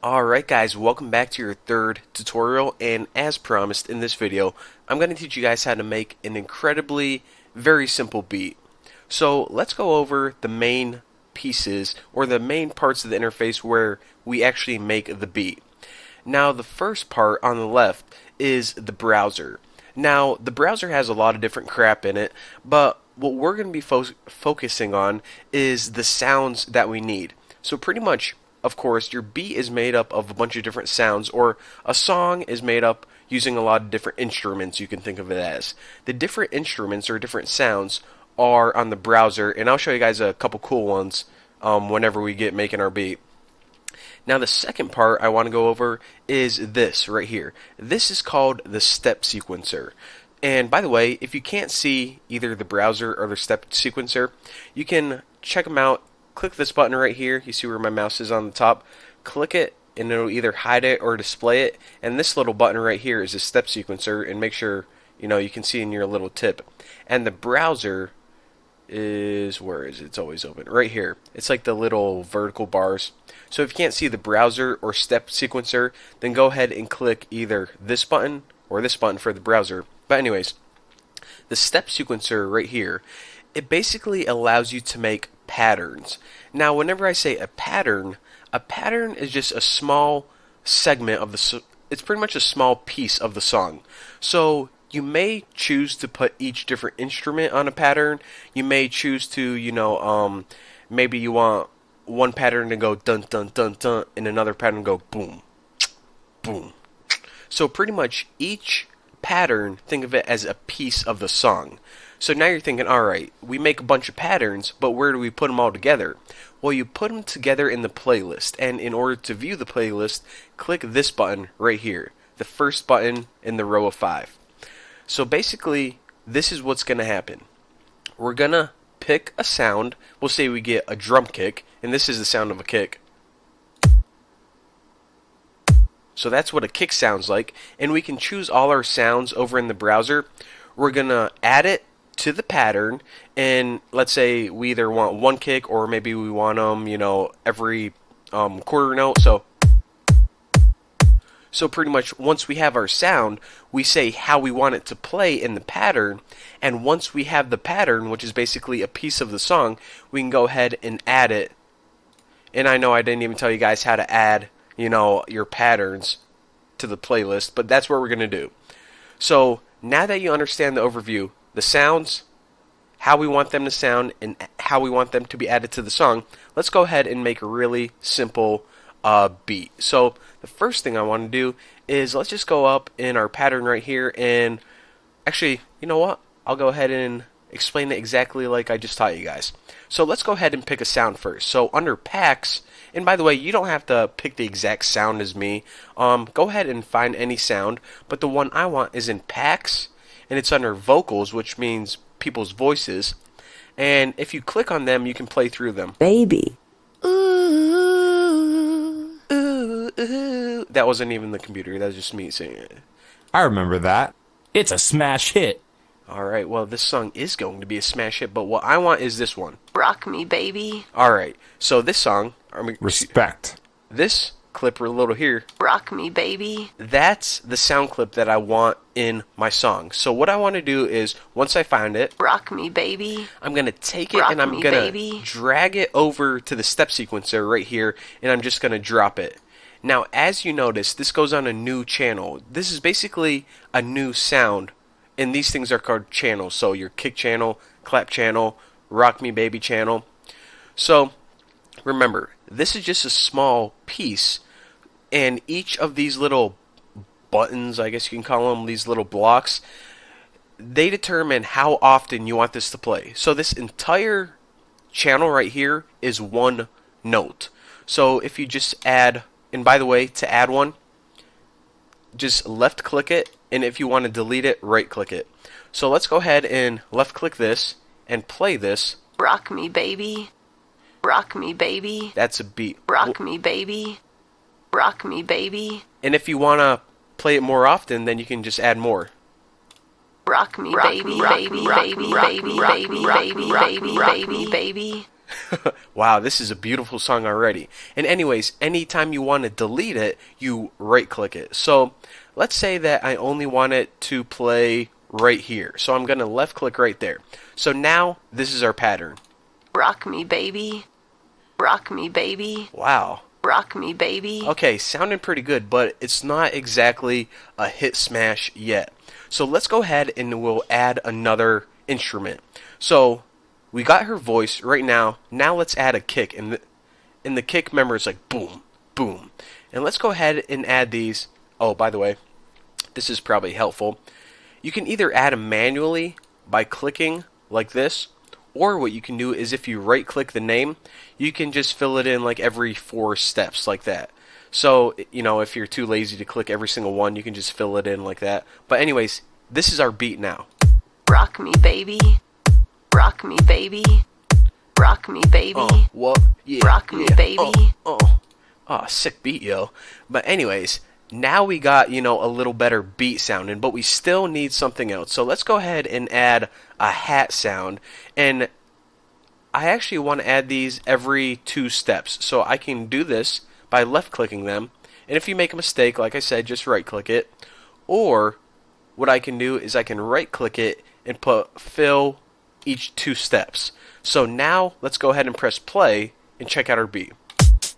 Alright guys, welcome back to your third tutorial, and as promised in this video, I'm going to teach you guys how to make an incredibly, very simple beat. So let's go over the main pieces, or the main parts of the interface where we actually make the beat. Now the first part on the left is the browser. Now, the browser has a lot of different crap in it, but what we're going to be focusing on is the sounds that we need. So pretty much, of course, your beat is made up of a bunch of different sounds, or a song is made up using a lot of different instruments, you can think of it as. The different instruments or different sounds are on the browser, and I'll show you guys a couple cool ones whenever we get making our beat. Now the second part I want to go over is this right here. This is called the step sequencer. And by the way, if you can't see either the browser or the step sequencer, you can check them out. Click this button right here. You see where my mouse is on the top. Click it and it'll either hide it or display it. And this little button right here is a step sequencer, and make sure you can see in your little tip. And the browser is, where is it? It's always open. Right here. It's like the little vertical bars. So if you can't see the browser or step sequencer, then go ahead and click either this button or this button for the browser. But anyways, the step sequencer right here, it basically allows you to make patterns. Now whenever I say a pattern is just a small segment of the, it's pretty much a small piece of the song. So you may choose to put each different instrument on a pattern. You may choose to, maybe you want one pattern to go dun dun dun dun and another pattern to go boom, boom. So pretty much each pattern, think of it as a piece of the song. So now you're thinking, alright, we make a bunch of patterns, but where do we put them all together? Well, you put them together in the playlist, and in order to view the playlist, click this button right here, the first button in the row of 5. So basically, this is what's going to happen. we're gonna pick a sound. We'll say we get a drum kick, and this is the sound of a kick. So that's what a kick sounds like, and we can choose all our sounds over in the browser. We're gonna add it to the pattern, and let's say we either want one kick or maybe we want them, every quarter note. So pretty much once we have our sound, we say how we want it to play in the pattern, and once we have the pattern, which is basically a piece of the song, we can go ahead and add it. And I know I didn't even tell you guys how to add, your patterns to the playlist, but that's what we're going to do. So now that you understand the overview, the sounds, how we want them to sound, and how we want them to be added to the song, let's go ahead and make a really simple beat. So the first thing I want to do is let's just go up in our pattern right here, and actually, you know what? I'll go ahead and explain it exactly like I just taught you guys. So let's go ahead and pick a sound first. So under packs, and by the way, you don't have to pick the exact sound as me. Go ahead and find any sound, but the one I want is in packs, and it's under vocals, which means people's voices. And if you click on them, you can play through them. Baby. Ooh, ooh, ooh. That wasn't even the computer. That was just me saying it. I remember that. It's a smash hit. Alright, well, this song is going to be a smash hit, but what I want is this one. Rock me, baby. Alright, so this song, Respect. this clip a little here, Rock me, baby. that's the sound clip that I want in my song. So what I want to do is, once I find it, Rock me, baby. I'm going to take it Rock and I'm me, going baby. to drag it over to the step sequencer right here, and I'm just going to drop it. Now, as you notice, this goes on a new channel. This is basically a new sound, and these things are called channels. So your kick channel, clap channel, rock me baby channel. So remember, this is just a small piece, and each of these little buttons, I guess you can call them, these little blocks, they determine how often you want this to play. So this entire channel right here is one note. So if you just add, and by the way, to add one, just left click it, and if you want to delete it, right click it. So let's go ahead and left click this and play this. Rock me, baby. Rock me, baby. That's a beat. Rock me, baby. Rock me, baby. And if you want to play it more often, then you can just add more. Rock me, baby, baby, baby, baby, baby, baby, baby, baby, baby. Wow, this is a beautiful song already. And anyways, anytime you want to delete it, you right click it. So let's say that I only want it to play right here. So I'm going to left click right there. So now this is our pattern. Rock me, baby. Rock me, baby. Wow. Rock me, baby. Okay, sounding pretty good, but it's not exactly a hit smash yet. So let's go ahead and we'll add another instrument. So we got her voice right now. Now let's add a kick. And the kick, remember, it's like boom, boom. And let's go ahead and add these. Oh, by the way, this is probably helpful. You can either add them manually by clicking like this, or what you can do is if you right click the name, you can just fill it in like every 4 steps like that. So, if you're too lazy to click every single one, you can just fill it in like that. But anyways, this is our beat now. Rock me, baby. Rock me, baby. Rock me, baby. What? Yeah. Rock me, yeah. baby. Oh, sick beat, yo. But anyways, now we got, a little better beat sounding, but we still need something else. So let's go ahead and add a hat sound. And I actually want to add these every 2 steps. So I can do this by left clicking them. And if you make a mistake, like I said, just right click it. Or what I can do is I can right click it and put fill each 2 steps. So now let's go ahead and press play and check out our beat.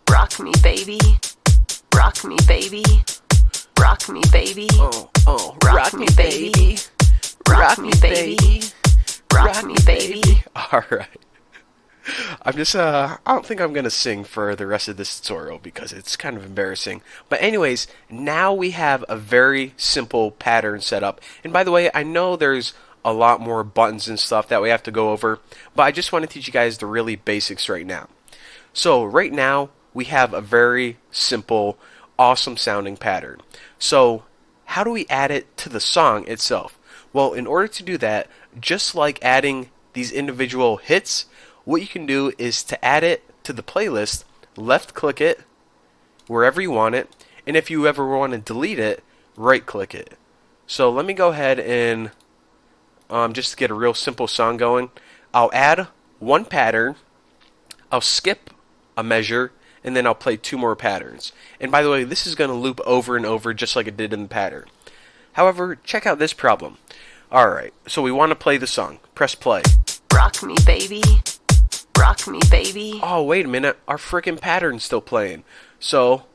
Rock me, baby. Rock me, baby. Rock me, baby. Rock me, baby. Rock me, baby. Rock me, baby. Alright. I don't think I'm going to sing for the rest of this tutorial because it's kind of embarrassing. But anyways, now we have a very simple pattern set up. And by the way, I know there's a lot more buttons and stuff that we have to go over, but I just want to teach you guys the really basics right now. So right now, we have a very simple, awesome sounding pattern. So how do we add it to the song itself? Well, in order to do that, just like adding these individual hits, what you can do is to add it to the playlist, left click it wherever you want it, and if you ever want to delete it, right click it. So let me go ahead and just to get a real simple song going, I'll add one pattern, I'll skip a measure, and then I'll play 2 more patterns. And by the way, this is going to loop over and over just like it did in the pattern. However, check out this problem. Alright, so we want to play the song. Press play. Rock me, baby. Rock me, baby. Oh, wait a minute. Our frickin' pattern's still playing. So,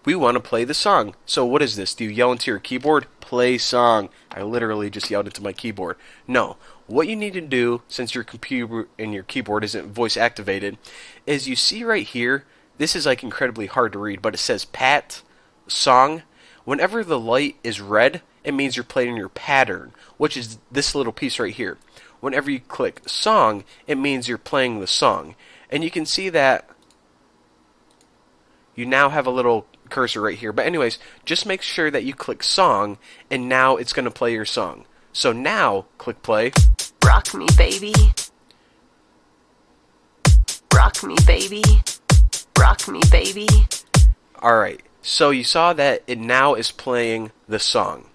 we want to play the song. So what is this? Do you yell into your keyboard? Play song. I literally just yelled into my keyboard. No. What you need to do, since your computer and your keyboard isn't voice activated, is you see right here, this is like incredibly hard to read, but it says pat, song. Whenever the light is red, it means you're playing your pattern, which is this little piece right here. Whenever you click song, it means you're playing the song. And you can see that you now have a little cursor right here. But anyways, just make sure that you click song, and now it's going to play your song. So now, click play. Rock me, baby. Rock me, baby. Rock me, baby. Alright, so you saw that it now is playing the song.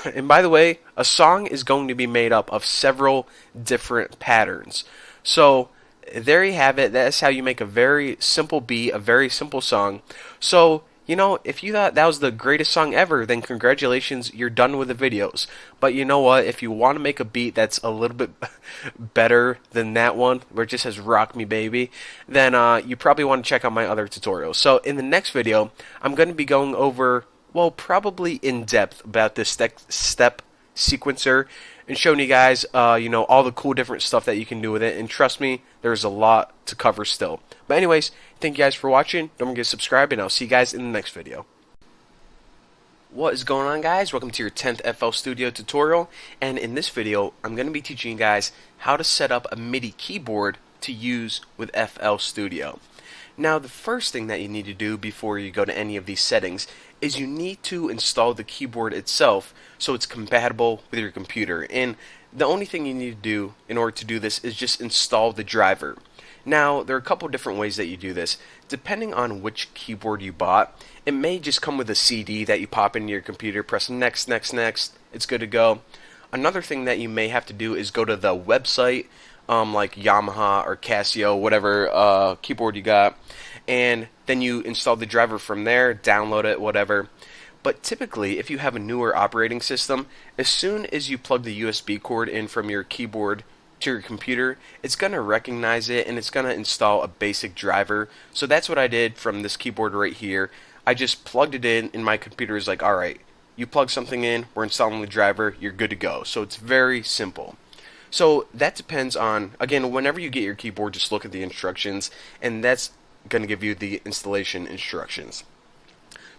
And by the way, a song is going to be made up of several different patterns. So there you have it. That's how you make a very simple beat, a very simple song. So, you know, if you thought that was the greatest song ever, then congratulations, you're done with the videos. But you know what? If you want to make a beat that's a little bit better than that one, where it just says rock me baby, then you probably want to check out my other tutorials. So in the next video, I'm going to be going over, well, probably in depth about this step sequencer and showing you guys, you know, all the cool different stuff that you can do with it. And trust me, there's a lot to cover still. But anyways, thank you guys for watching. Don't forget to subscribe, and I'll see you guys in the next video. What is going on, guys? Welcome to your 10th FL Studio tutorial. And in this video, I'm going to be teaching you guys how to set up a MIDI keyboard to use with FL Studio. Now, the first thing that you need to do before you go to any of these settings is you need to install the keyboard itself so it's compatible with your computer. And the only thing you need to do in order to do this is just install the driver. Now, there are a couple different ways that you do this. Depending on which keyboard you bought, it may just come with a CD that you pop into your computer, press next, next, next, it's good to go. Another thing that you may have to do is go to the website, like Yamaha or Casio, whatever keyboard you got, and then you install the driver from there, download it, whatever. But typically, if you have a newer operating system, as soon as you plug the USB cord in from your keyboard to your computer, it's going to recognize it and it's going to install a basic driver. So that's what I did from this keyboard right here. I just plugged it in and my computer is like, alright, you plug something in, we're installing the driver, you're good to go. So it's very simple. So that depends on, again, whenever you get your keyboard, just look at the instructions, and that's going to give you the installation instructions.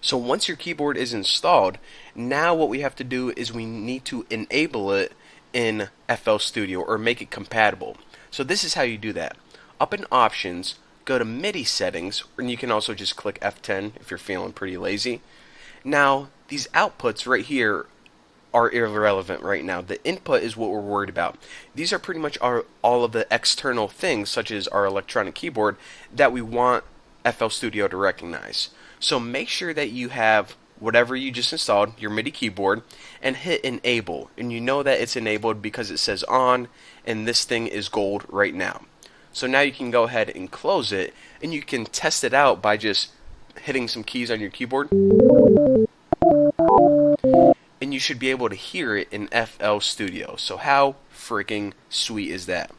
So once your keyboard is installed, now what we have to do is we need to enable it in FL Studio or make it compatible. So this is how you do that. Up in Options, go to MIDI Settings, and you can also just click F10 if you're feeling pretty lazy. Now, these outputs right here are irrelevant right now. The input is what we're worried about. These are pretty much all of the external things, such as our electronic keyboard, that we want FL Studio to recognize. So make sure that you have whatever you just installed, your MIDI keyboard, and hit enable. And you know that it's enabled because it says on, and this thing is gold right now. So now you can go ahead and close it, and you can test it out by just hitting some keys on your keyboard. And you should be able to hear it in FL Studio. So how freaking sweet is that?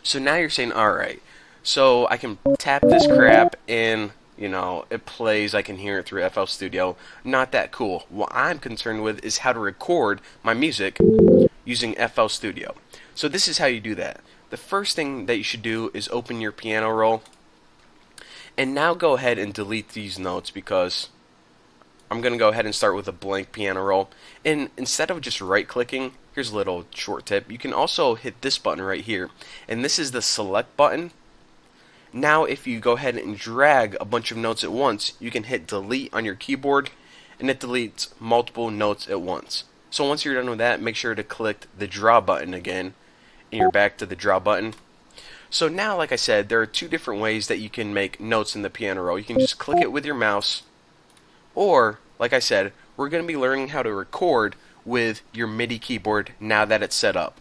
So now you're saying, alright, so I can tap this crap and, you know, it plays, I can hear it through FL Studio. Not that cool. What I'm concerned with is how to record my music using FL Studio. So this is how you do that. The first thing that you should do is open your piano roll. And now go ahead and delete these notes because I'm going to go ahead and start with a blank piano roll. And instead of just right clicking, here's a little short tip. You can also hit this button right here. And this is the select button. Now if you go ahead and drag a bunch of notes at once, you can hit delete on your keyboard and it deletes multiple notes at once. So once you're done with that, make sure to click the draw button again and you're back to the draw button. So now, like I said, there are two different ways that you can make notes in the piano roll. You can just click it with your mouse, or, like I said, we're going to be learning how to record with your MIDI keyboard now that it's set up.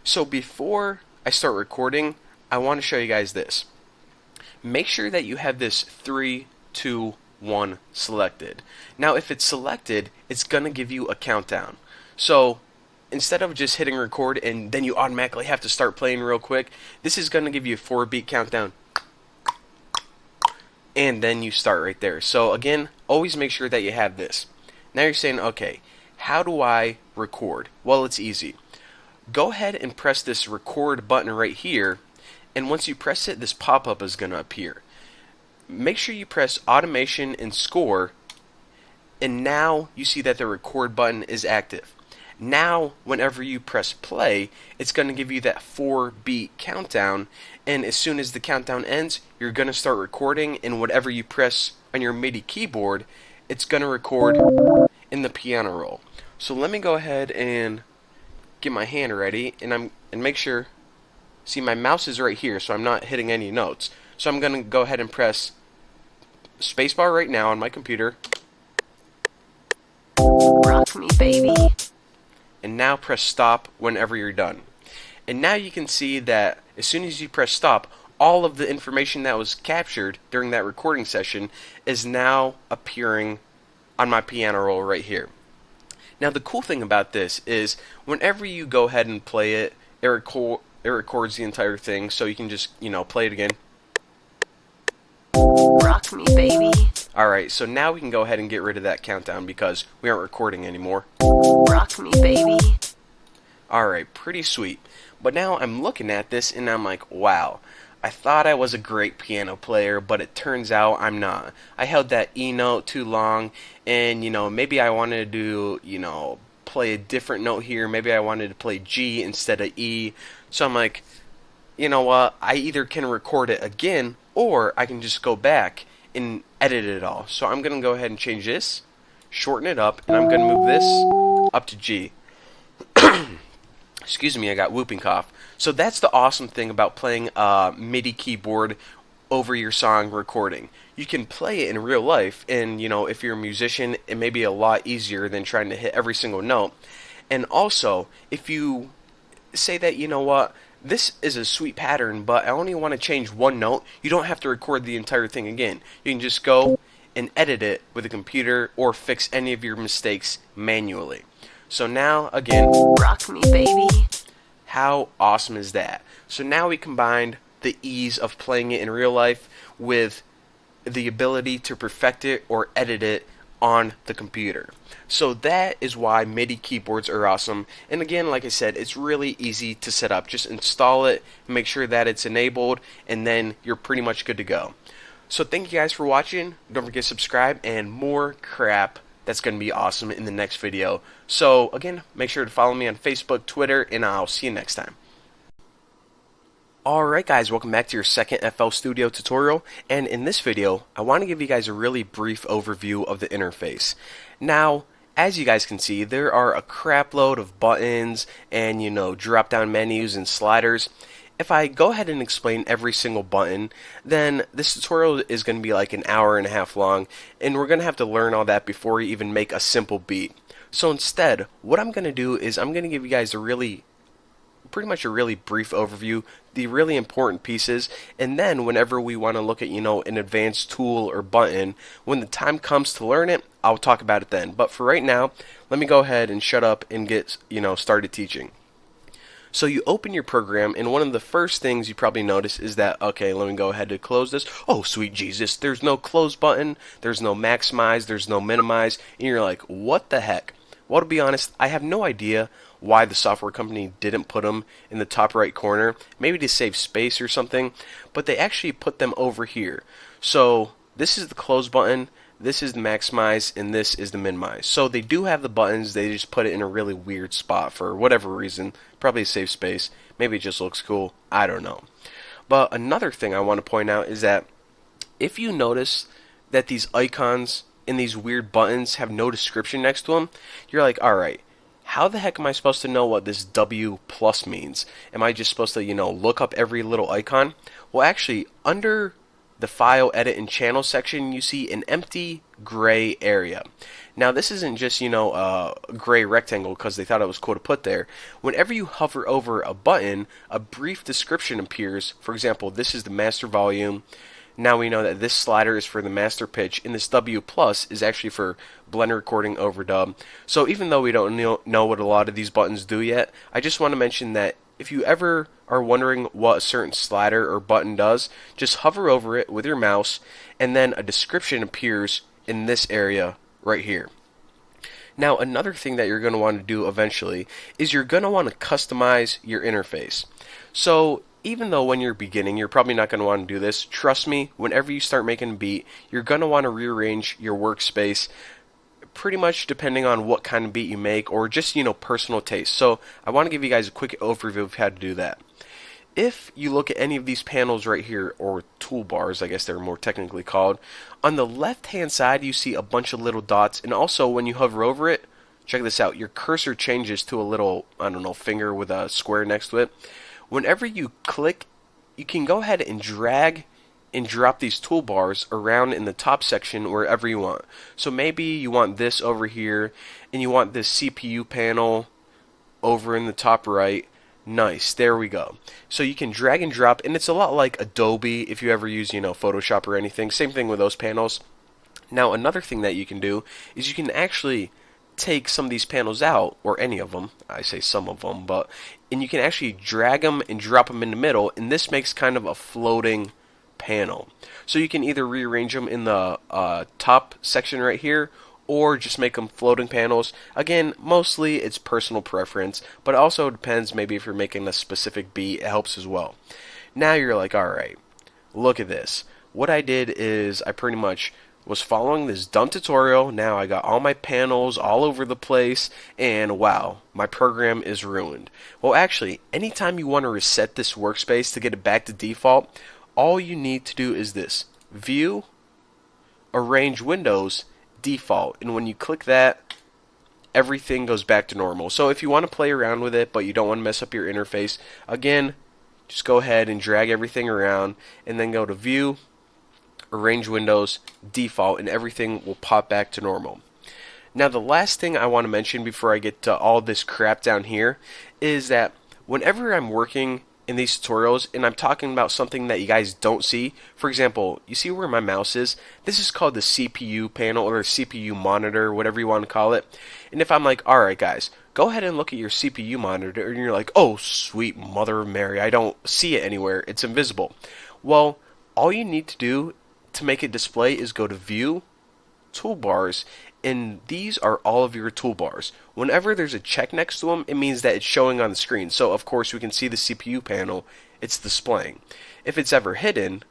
So before I start recording, I want to show you guys this. Make sure that you have this 3, 2, 1 selected. Now if it's selected, it's going to give you a countdown. So instead of just hitting record and then you automatically have to start playing real quick, this is going to give you a 4-beat countdown. And then you start right there. So again, always make sure that you have this. Now you're saying, okay, how do I record? Well, it's easy. Go ahead and press this record button right here, and once you press it, this pop-up is going to appear. Make sure you press automation and score, and now you see that the record button is active. Now, whenever you press play, it's going to give you that 4-beat countdown, and as soon as the countdown ends, you're going to start recording, and whatever you press on your MIDI keyboard, it's going to record in the piano roll. So let me go ahead and get my hand ready, and make sure, see, my mouse is right here, so I'm not hitting any notes. So I'm going to go ahead and press spacebar right now on my computer. Rock me, baby. And now press stop whenever you're done. And now you can see that as soon as you press stop, all of the information that was captured during that recording session is now appearing on my piano roll right here. Now the cool thing about this is whenever you go ahead and play it, it records the entire thing, so you can just, play it again. Rock me, baby. Alright, so now we can go ahead and get rid of that countdown because we aren't recording anymore. Rock me, baby. Alright, pretty sweet. But now I'm looking at this and I'm like, wow, I thought I was a great piano player, but it turns out I'm not. I held that E note too long, and maybe I wanted to play a different note here. Maybe I wanted to play G instead of E. So I'm like, you know what, I either can record it again, or I can just go back and edit it all. So I'm going to go ahead and change this, shorten it up, and I'm going to move this up to G. Excuse me, I got whooping cough. So that's the awesome thing about playing a MIDI keyboard over your song recording. You can play it in real life, and if you're a musician, it may be a lot easier than trying to hit every single note. And also, if you say that, what, this is a sweet pattern, but I only want to change one note, you don't have to record the entire thing again. You can just go and edit it with a computer or fix any of your mistakes manually. So now, again, Rock me, baby. how awesome is that? So now we combined the ease of playing it in real life with the ability to perfect it or edit it on the computer. So that is why MIDI keyboards are awesome. And again, like I said, it's really easy to set up. Just install it, make sure that it's enabled, and then you're pretty much good to go. So thank you guys for watching. Don't forget to subscribe, and more crap that's going to be awesome in the next video. So again, make sure to follow me on Facebook, Twitter, and I'll see you next time. Alright guys, welcome back to your second FL Studio tutorial, and in this video, I want to give you guys a really brief overview of the interface. Now, as you guys can see, there are a crap load of buttons and, drop down menus and sliders. If I go ahead and explain every single button, then this tutorial is going to be like an hour and a half long, and we're going to have to learn all that before we even make a simple beat. So instead, what I'm going to do is I'm going to give you guys pretty much a really brief overview, the really important pieces, and then whenever we want to look at, an advanced tool or button, when the time comes to learn it, I'll talk about it then. But for right now, let me go ahead and shut up and get, started teaching. So you open your program, and one of the first things you probably notice is that, okay, let me go ahead and close this. Oh, sweet Jesus, there's no close button, there's no maximize, there's no minimize, and you're like, what the heck? Well, to be honest, I have no idea why the software company didn't put them in the top right corner, maybe to save space or something, but they actually put them over here. So this is the close button, this is the maximize, and this is the minimize. So they do have the buttons, they just put it in a really weird spot for whatever reason, probably to save space, maybe it just looks cool, I don't know. But another thing I want to point out is that if you notice that these icons and these weird buttons have no description next to them, you're like, alright, how the heck am I supposed to know what this W plus means? Am I just supposed to, look up every little icon? Well, actually, under the File, Edit, and Channel section, you see an empty gray area. Now, this isn't just, a gray rectangle because they thought it was cool to put there. Whenever you hover over a button, a brief description appears. For example, this is the master volume. Now we know that this slider is for the master pitch, and this W plus is actually for blend recording overdub. So even though we don't know what a lot of these buttons do yet, I just want to mention that if you ever are wondering what a certain slider or button does, just hover over it with your mouse, and then a description appears in this area right here. Now, another thing that you're going to want to do eventually is you're going to want to customize your interface. So even though when you're beginning, you're probably not going to want to do this, trust me, whenever you start making a beat, you're going to want to rearrange your workspace pretty much depending on what kind of beat you make or just, personal taste. So I want to give you guys a quick overview of how to do that. If you look at any of these panels right here, or toolbars, I guess they're more technically called, on the left-hand side you see a bunch of little dots, and also when you hover over it, check this out, your cursor changes to a little, finger with a square next to it. Whenever you click, you can go ahead and drag and drop these toolbars around in the top section wherever you want. So maybe you want this over here, and you want this CPU panel over in the top right. Nice, there we go. So you can drag and drop, and it's a lot like Adobe if you ever use, Photoshop or anything. Same thing with those panels. Now, another thing that you can do is you can actually take some of these panels out, or any of them, I say some of them, and you can actually drag them and drop them in the middle, and this makes kind of a floating panel. So you can either rearrange them in the top section right here, or just make them floating panels. Again, mostly it's personal preference, but it also depends, maybe if you're making a specific beat, it helps as well. Now you're like, alright, look at this. What I did is I pretty much was following this dumb tutorial. Now I got all my panels all over the place, and wow, my program is ruined. Well, actually, anytime you want to reset this workspace to get it back to default, all you need to do is this: View, Arrange Windows, Default, and when you click that, everything goes back to normal. So if you want to play around with it but you don't want to mess up your interface, again, just go ahead and drag everything around and then go to View, Arrange Windows, Default, and everything will pop back to normal. Now, the last thing I want to mention before I get to all this crap down here is that whenever I'm working in these tutorials and I'm talking about something that you guys don't see, for example, you see where my mouse is? This is called the CPU panel, or CPU monitor, whatever you want to call it. And if I'm like, alright guys, go ahead and look at your CPU monitor, and you're like, oh sweet mother of Mary, I don't see it anywhere, it's invisible. Well, all you need to do to make it display is go to View, Toolbars, and these are all of your toolbars. Whenever there's a check next to them, it means that it's showing on the screen. So of course we can see the CPU panel, it's displaying. If it's ever hidden,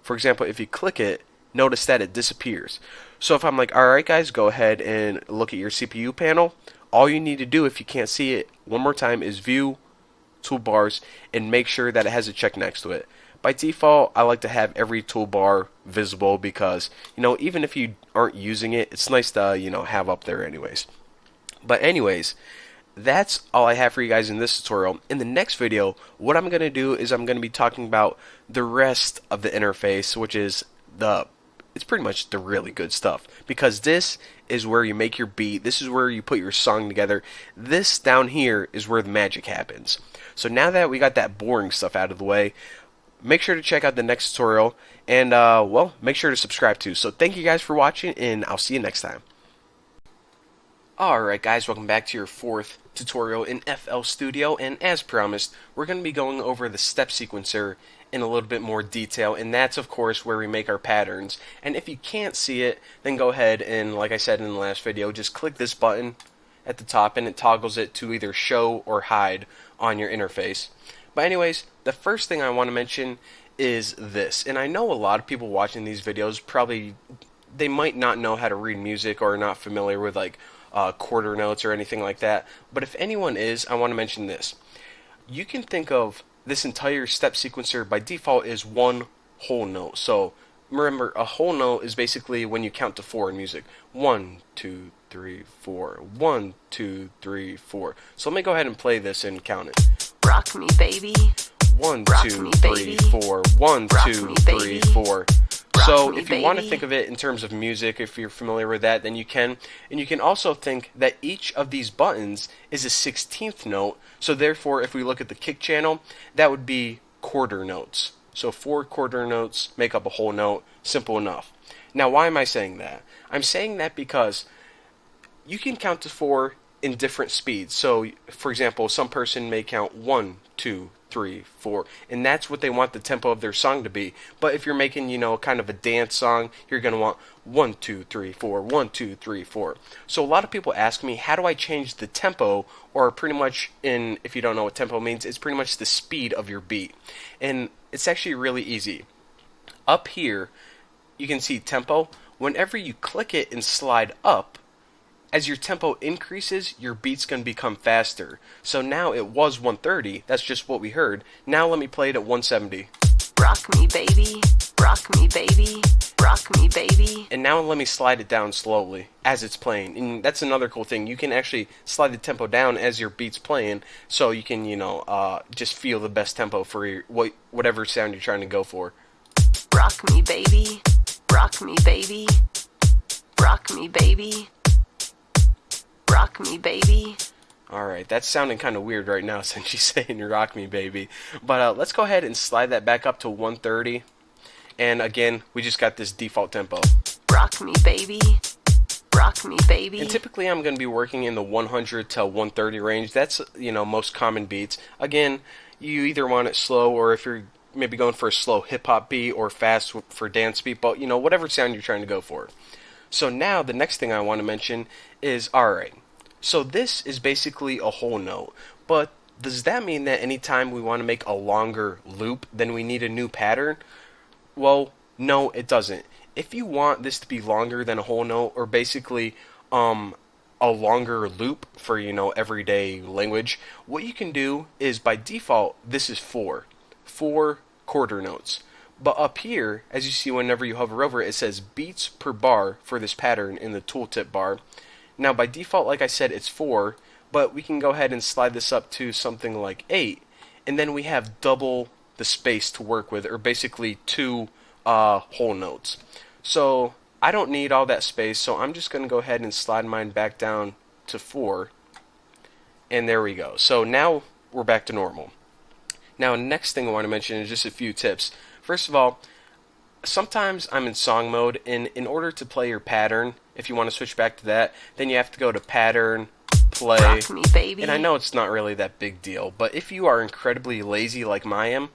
for example, if you click it, notice that it disappears. So if I'm like, alright guys, go ahead and look at your CPU panel, all you need to do if you can't see it one more time is View, Toolbars, and make sure that it has a check next to it. By default, I like to have every toolbar visible because, even if you aren't using it, it's nice to, have up there anyways. But anyways, that's all I have for you guys in this tutorial. In the next video, what I'm going to do is I'm going to be talking about the rest of the interface, which is it's pretty much the really good stuff. Because this is where you make your beat, this is where you put your song together, this down here is where the magic happens. So now that we got that boring stuff out of the way, make sure to check out the next tutorial, and make sure to subscribe too. So thank you guys for watching, and I'll see you next time. Alright guys, welcome back to your fourth tutorial in FL Studio, and as promised, we're going to be going over the step sequencer in a little bit more detail, and that's of course where we make our patterns. And if you can't see it, then go ahead and, like I said in the last video, just click this button at the top and it toggles it to either show or hide on your interface. But anyways, the first thing I want to mention is this, and I know a lot of people watching these videos probably, they might not know how to read music or are not familiar with like quarter notes or anything like that, but if anyone is, I want to mention this. You can think of this entire step sequencer by default is one whole note. So remember, a whole note is basically when you count to 4 in music. 1, 2, 3, 4. 1, 2, 3, 4. So let me go ahead and play this and count it. Rock me, baby. 1, Rock 2, me, 3, baby. 4. 1, Rock 2, me, 3, baby. 4. Rock So me, if you want to baby. think of it in terms of music, if you're familiar with that, then you can. And you can also think that each of these buttons is a 16th note. So therefore, if we look at the kick channel, that would be quarter notes. So 4 quarter notes make up a whole note. Simple enough. Now, why am I saying that? I'm saying that because you can count to 4 in different speeds. So, for example, some person may count 1, 2, 3, 4, and that's what they want the tempo of their song to be. But if you're making, kind of a dance song, you're going to want 1, 2, 3, 4, 1, 2, 3, 4. So a lot of people ask me, how do I change the tempo? Or pretty much, if you don't know what tempo means, it's pretty much the speed of your beat. And it's actually really easy. Up here, you can see tempo. Whenever you click it and slide up, as your tempo increases, your beat's going to become faster. So now it was 130. That's just what we heard. Now let me play it at 170. Rock me, baby. Rock me, baby. Rock me, baby. And now let me slide it down slowly as it's playing. And that's another cool thing. You can actually slide the tempo down as your beat's playing, so you can, just feel the best tempo for whatever sound you're trying to go for. Rock me, baby. Rock me, baby. Rock me, baby. Rock me, baby. Alright, that's sounding kind of weird right now since she's saying rock me, baby. But let's go ahead and slide that back up to 130. And again, we just got this default tempo. Rock me, baby. Rock me, baby. And typically I'm going to be working in the 100 to 130 range. That's, most common beats. Again, you either want it slow, or if you're maybe going for a slow hip-hop beat or fast for dance beat, but, whatever sound you're trying to go for. So now the next thing I want to mention is, alright, so this is basically a whole note, but does that mean that anytime we want to make a longer loop, then we need a new pattern? Well, no, it doesn't. If you want this to be longer than a whole note, or basically a longer loop for, everyday language, what you can do is, by default, this is 4 quarter notes. But up here, as you see whenever you hover over it, it says beats per bar for this pattern in the tooltip bar. Now by default, like I said, it's 4, but we can go ahead and slide this up to something like 8, and then we have double the space to work with, or basically 2 whole notes. So I don't need all that space, so I'm just going to go ahead and slide mine back down to 4, and there we go. So now we're back to normal. Now, next thing I want to mention is just a few tips. First of all, sometimes I'm in song mode, and in order to play your pattern, if you want to switch back to that, then you have to go to pattern, play. Rock me, baby. And I know it's not really that big deal, but if you are incredibly lazy like I am,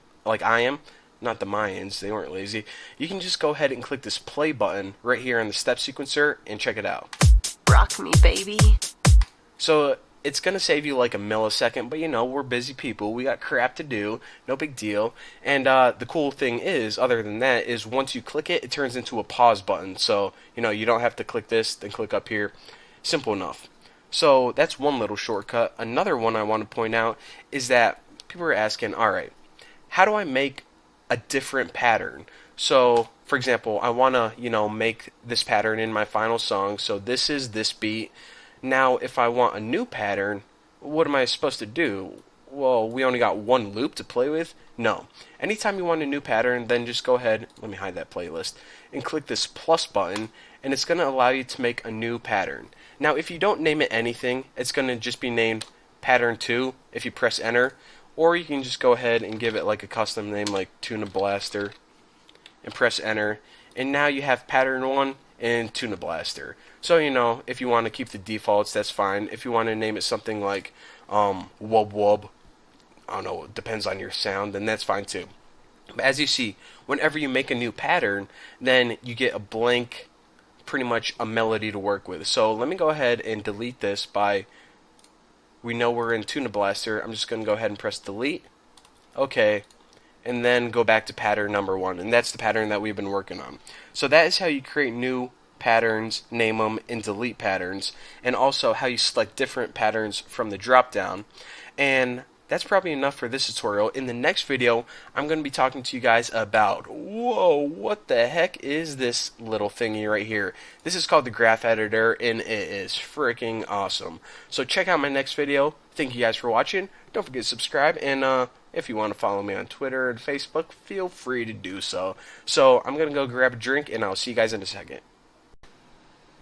not the Mayans, they weren't lazy, you can just go ahead and click this play button right here on the step sequencer and check it out. Rock me, baby. So it's going to save you like a millisecond, but we're busy people. We got crap to do. No big deal. And the cool thing is, other than that, is once you click it, it turns into a pause button. So, you don't have to click this, then click up here. Simple enough. So that's one little shortcut. Another one I want to point out is that people are asking, alright, how do I make a different pattern? So, for example, I want to, make this pattern in my final song. So this is this beat. Now, if I want a new pattern, what am I supposed to do? Well, we only got one loop to play with? No. Anytime you want a new pattern, then just go ahead, let me hide that playlist, and click this plus button, and it's going to allow you to make a new pattern. Now, if you don't name it anything, it's going to just be named pattern 2 if you press enter, or you can just go ahead and give it like a custom name like Tuna Blaster, and press enter, and now you have pattern 1 and Tuna Blaster. So, if you want to keep the defaults, that's fine. If you want to name it something like Wub Wub, I don't know, it depends on your sound, then that's fine too. But as you see, whenever you make a new pattern, then you get a blank, pretty much a melody to work with. So let me go ahead and delete this by, we know we're in Tuna Blaster, I'm just going to go ahead and press delete. Okay. And then go back to pattern number 1, and that's the pattern that we've been working on. So that is how you create new patterns, name them, and delete patterns, and also how you select different patterns from the drop down. And that's probably enough for this tutorial. In the next video, I'm going to be talking to you guys about, whoa, what the heck is this little thingy right here? This is called the graph editor, and it is freaking awesome. So check out my next video. Thank you guys for watching. Don't forget to subscribe, and if you want to follow me on Twitter and Facebook, feel free to do so. So I'm going to go grab a drink, and I'll see you guys in a second.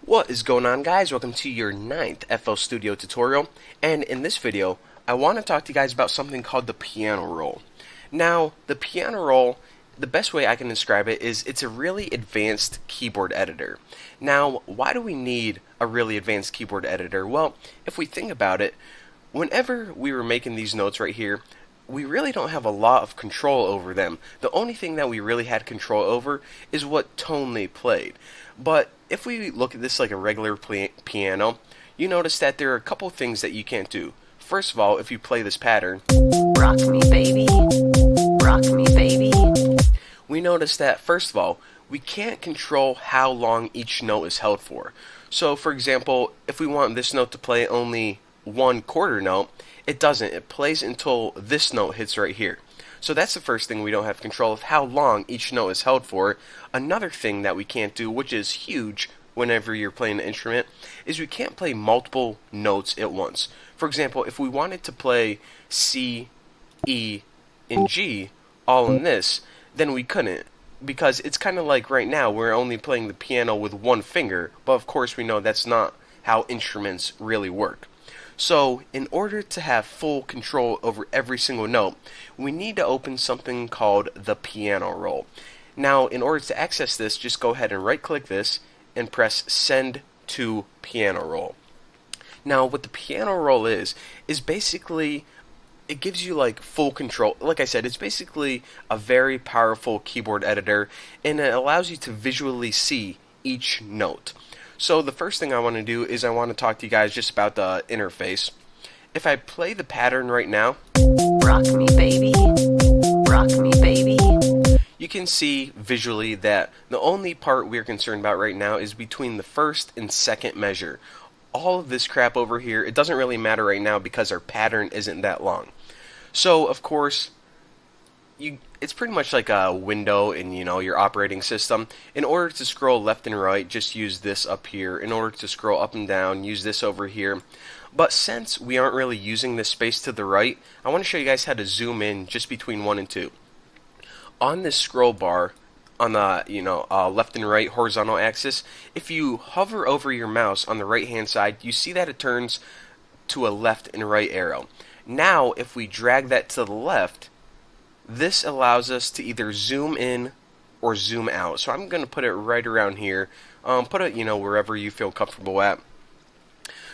What is going on, guys? Welcome to your 9th FL Studio tutorial, and in this video I want to talk to you guys about something called the piano roll. Now, the piano roll, the best way I can describe it is it's a really advanced keyboard editor. Now, why do we need a really advanced keyboard editor? Well, if we think about it, whenever we were making these notes right here, we really don't have a lot of control over them. The only thing that we really had control over is what tone they played. But if we look at this like a regular piano, you notice that there are a couple things that you can't do. First of all, if you play this pattern, Rock me, baby. Rock me, baby. we notice that, first of all, we can't control how long each note is held for. So, for example, if we want this note to play only 1/4 note, it doesn't. It plays until this note hits right here. So that's the first thing we don't have control of, how long each note is held for. Another thing that we can't do, which is huge whenever you're playing an instrument, is we can't play multiple notes at once. For example, if we wanted to play C, E, and G all in this, then we couldn't, because it's kind of like right now we're only playing the piano with one finger, but of course we know that's not how instruments really work. So, in order to have full control over every single note, we need to open something called the piano roll. Now, in order to access this, just go ahead and right-click this and press Send to Piano Roll. Now, what the piano roll is basically, it gives you like full control. Like I said, it's basically a very powerful keyboard editor, and it allows you to visually see each note. So the first thing I want to do is I want to talk to you guys just about the interface. If I play the pattern right now, Rock me, baby. Rock me, baby. you can see visually that the only part we're concerned about right now is between the first and second measure. All of this crap over here, it doesn't really matter right now because our pattern isn't that long. So, of course, it's pretty much like a window in, your operating system. In order to scroll left and right, just use this up here. In order to scroll up and down, use this over here. But since we aren't really using this space to the right, I want to show you guys how to zoom in just between 1 and 2. On this scroll bar, on the left and right horizontal axis, if you hover over your mouse on the right hand side, you see that it turns to a left and right arrow. Now, if we drag that to the left, this allows us to either zoom in or zoom out. So I'm going to put it right around here. Put it, wherever you feel comfortable at.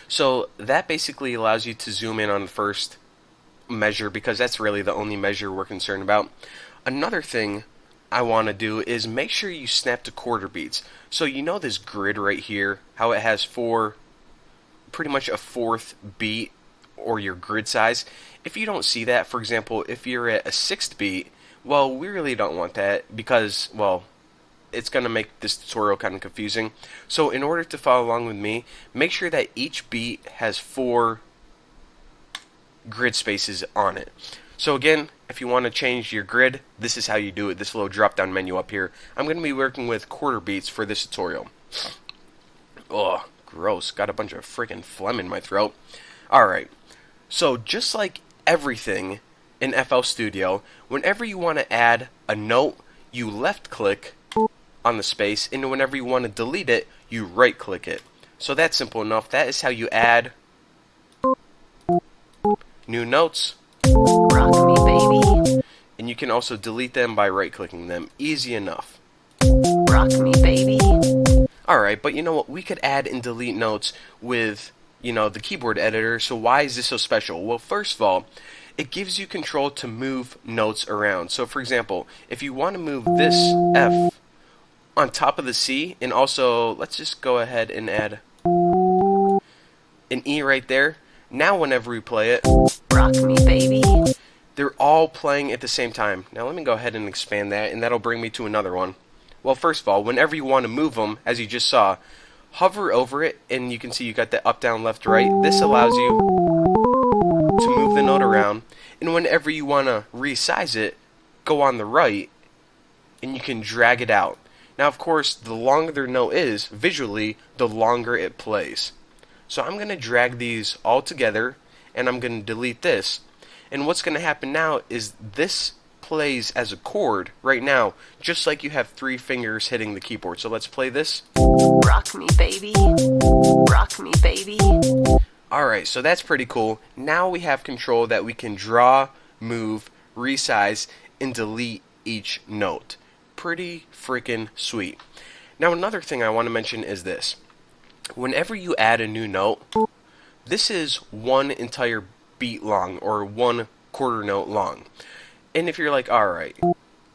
So that basically allows you to zoom in on the first measure, because that's really the only measure we're concerned about. Another thing I want to do is make sure you snap to quarter beats. So this grid right here, how it has pretty much a fourth beat, or your grid size. If you don't see that, for example, if you're at a 6th beat, well, we really don't want that, because, well, it's going to make this tutorial kind of confusing. So in order to follow along with me, make sure that each beat has 4 grid spaces on it. So again, if you want to change your grid, this is how you do it, this little drop down menu up here. I'm going to be working with quarter beats for this tutorial. Ugh, gross, got a bunch of freaking phlegm in my throat. Alright, so just like everything in FL Studio, whenever you want to add a note, you left click on the space, and whenever you want to delete it, you right click it. So that's simple enough. That is how you add new notes. Rock me, baby. And you can also delete them by right clicking them. Easy enough. Rock me, baby. Alright, but you know what? We could add and delete notes with, the keyboard editor. So why is this so special? Well, first of all, it gives you control to move notes around. So for example, if you want to move this F on top of the C, and also, let's just go ahead and add an E right there. Now whenever we play it, Rock me, baby. they're all playing at the same time. Now let me go ahead and expand that, and that'll bring me to another one. Well, first of all, whenever you want to move them, as you just saw, hover over it, and you can see you got the up, down, left, right. This allows you to move the note around. And whenever you want to resize it, go on the right and you can drag it out. Now, of course, the longer the note is, visually, the longer it plays. So I'm going to drag these all together, and I'm going to delete this. And what's going to happen now is this plays as a chord right now, just like you have 3 fingers hitting the keyboard. So let's play this. Rock me, baby. Rock me, baby. Alright, so that's pretty cool. Now we have control that we can draw, move, resize, and delete each note. Pretty freaking sweet. Now another thing I want to mention is this. Whenever you add a new note, this is one entire beat long, or 1/4 note long. And if you're like, alright,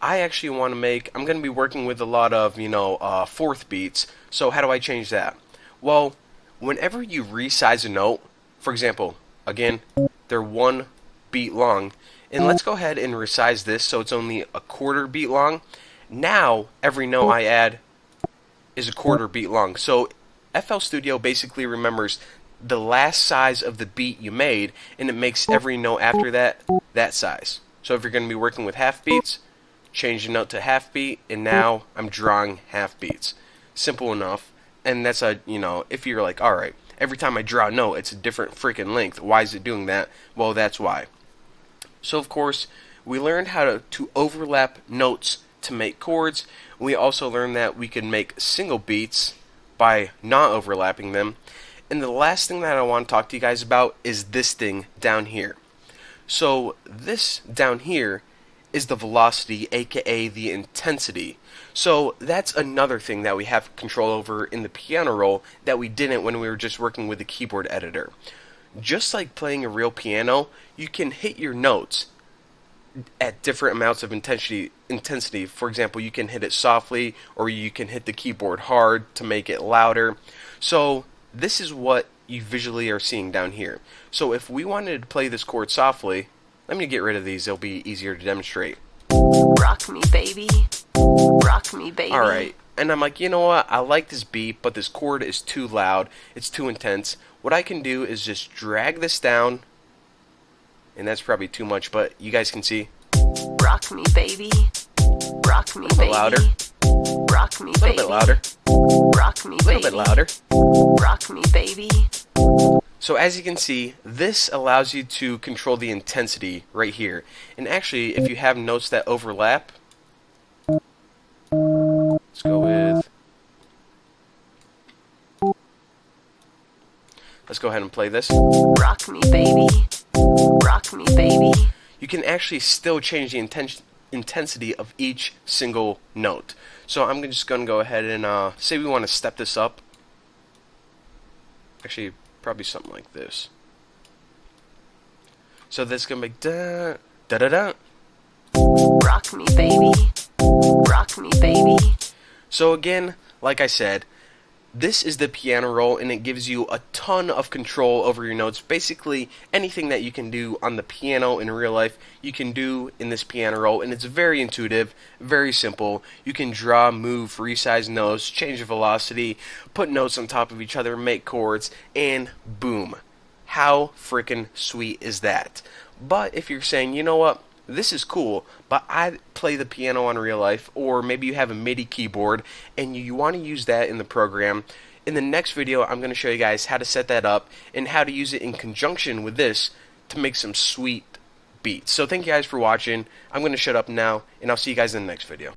I actually want to I'm going to be working with a lot of, 4th beats, so how do I change that? Well, whenever you resize a note, for example, again, they're 1 beat long, and let's go ahead and resize this so it's only a 1/4 beat long. Now, every note I add is a 1/4 beat long. So FL Studio basically remembers the last size of the beat you made, and it makes every note after that size. So if you're going to be working with half beats, change the note to half beat, and now I'm drawing half beats. Simple enough. And that's if you're like, alright, every time I draw a note, it's a different freaking length. Why is it doing that? Well, that's why. So, of course, we learned how to overlap notes to make chords. We also learned that we can make single beats by not overlapping them. And the last thing that I want to talk to you guys about is this thing down here. So, this down here is the velocity, aka the intensity. So that's another thing that we have control over in the piano roll that we didn't when we were just working with the keyboard editor. Just like playing a real piano, you can hit your notes at different amounts of intensity. For example, you can hit it softly, or you can hit the keyboard hard to make it louder. So this is what you visually are seeing down here. So if we wanted to play this chord softly, let me get rid of these, it'll be easier to demonstrate. Rock me, baby. Rock me, baby. Alright, and I'm like, you know what, I like this beat, but this chord is too loud, it's too intense. What I can do is just drag this down, and that's probably too much, but you guys can see. Rock me, baby. Rock me, A little bit baby. louder. Rock me, A little baby. bit louder. Rock me, A little baby. bit louder. Rock me, baby. So as you can see, this allows you to control the intensity right here. And actually, if you have notes that overlap, let's go with... Let's go ahead and play this. Rock me, baby. Rock me, baby. You can actually still change the intensity of each single note. So I'm just going to go ahead and say we want to step this up. Actually, probably something like this. So this is going to be da da da da. Rock me, baby. Rock me, baby. So again, like I said, this is the piano roll, and it gives you a ton of control over your notes. Basically, anything that you can do on the piano in real life, you can do in this piano roll, and it's very intuitive, very simple. You can draw, move, resize notes, change the velocity, put notes on top of each other, make chords, and boom. How freaking sweet is that? But if you're saying, you know what, this is cool, but I play the piano on real life, or maybe you have a MIDI keyboard and you want to use that in the program. In the next video, I'm going to show you guys how to set that up and how to use it in conjunction with this to make some sweet beats. So thank you guys for watching. I'm going to shut up now, and I'll see you guys in the next video.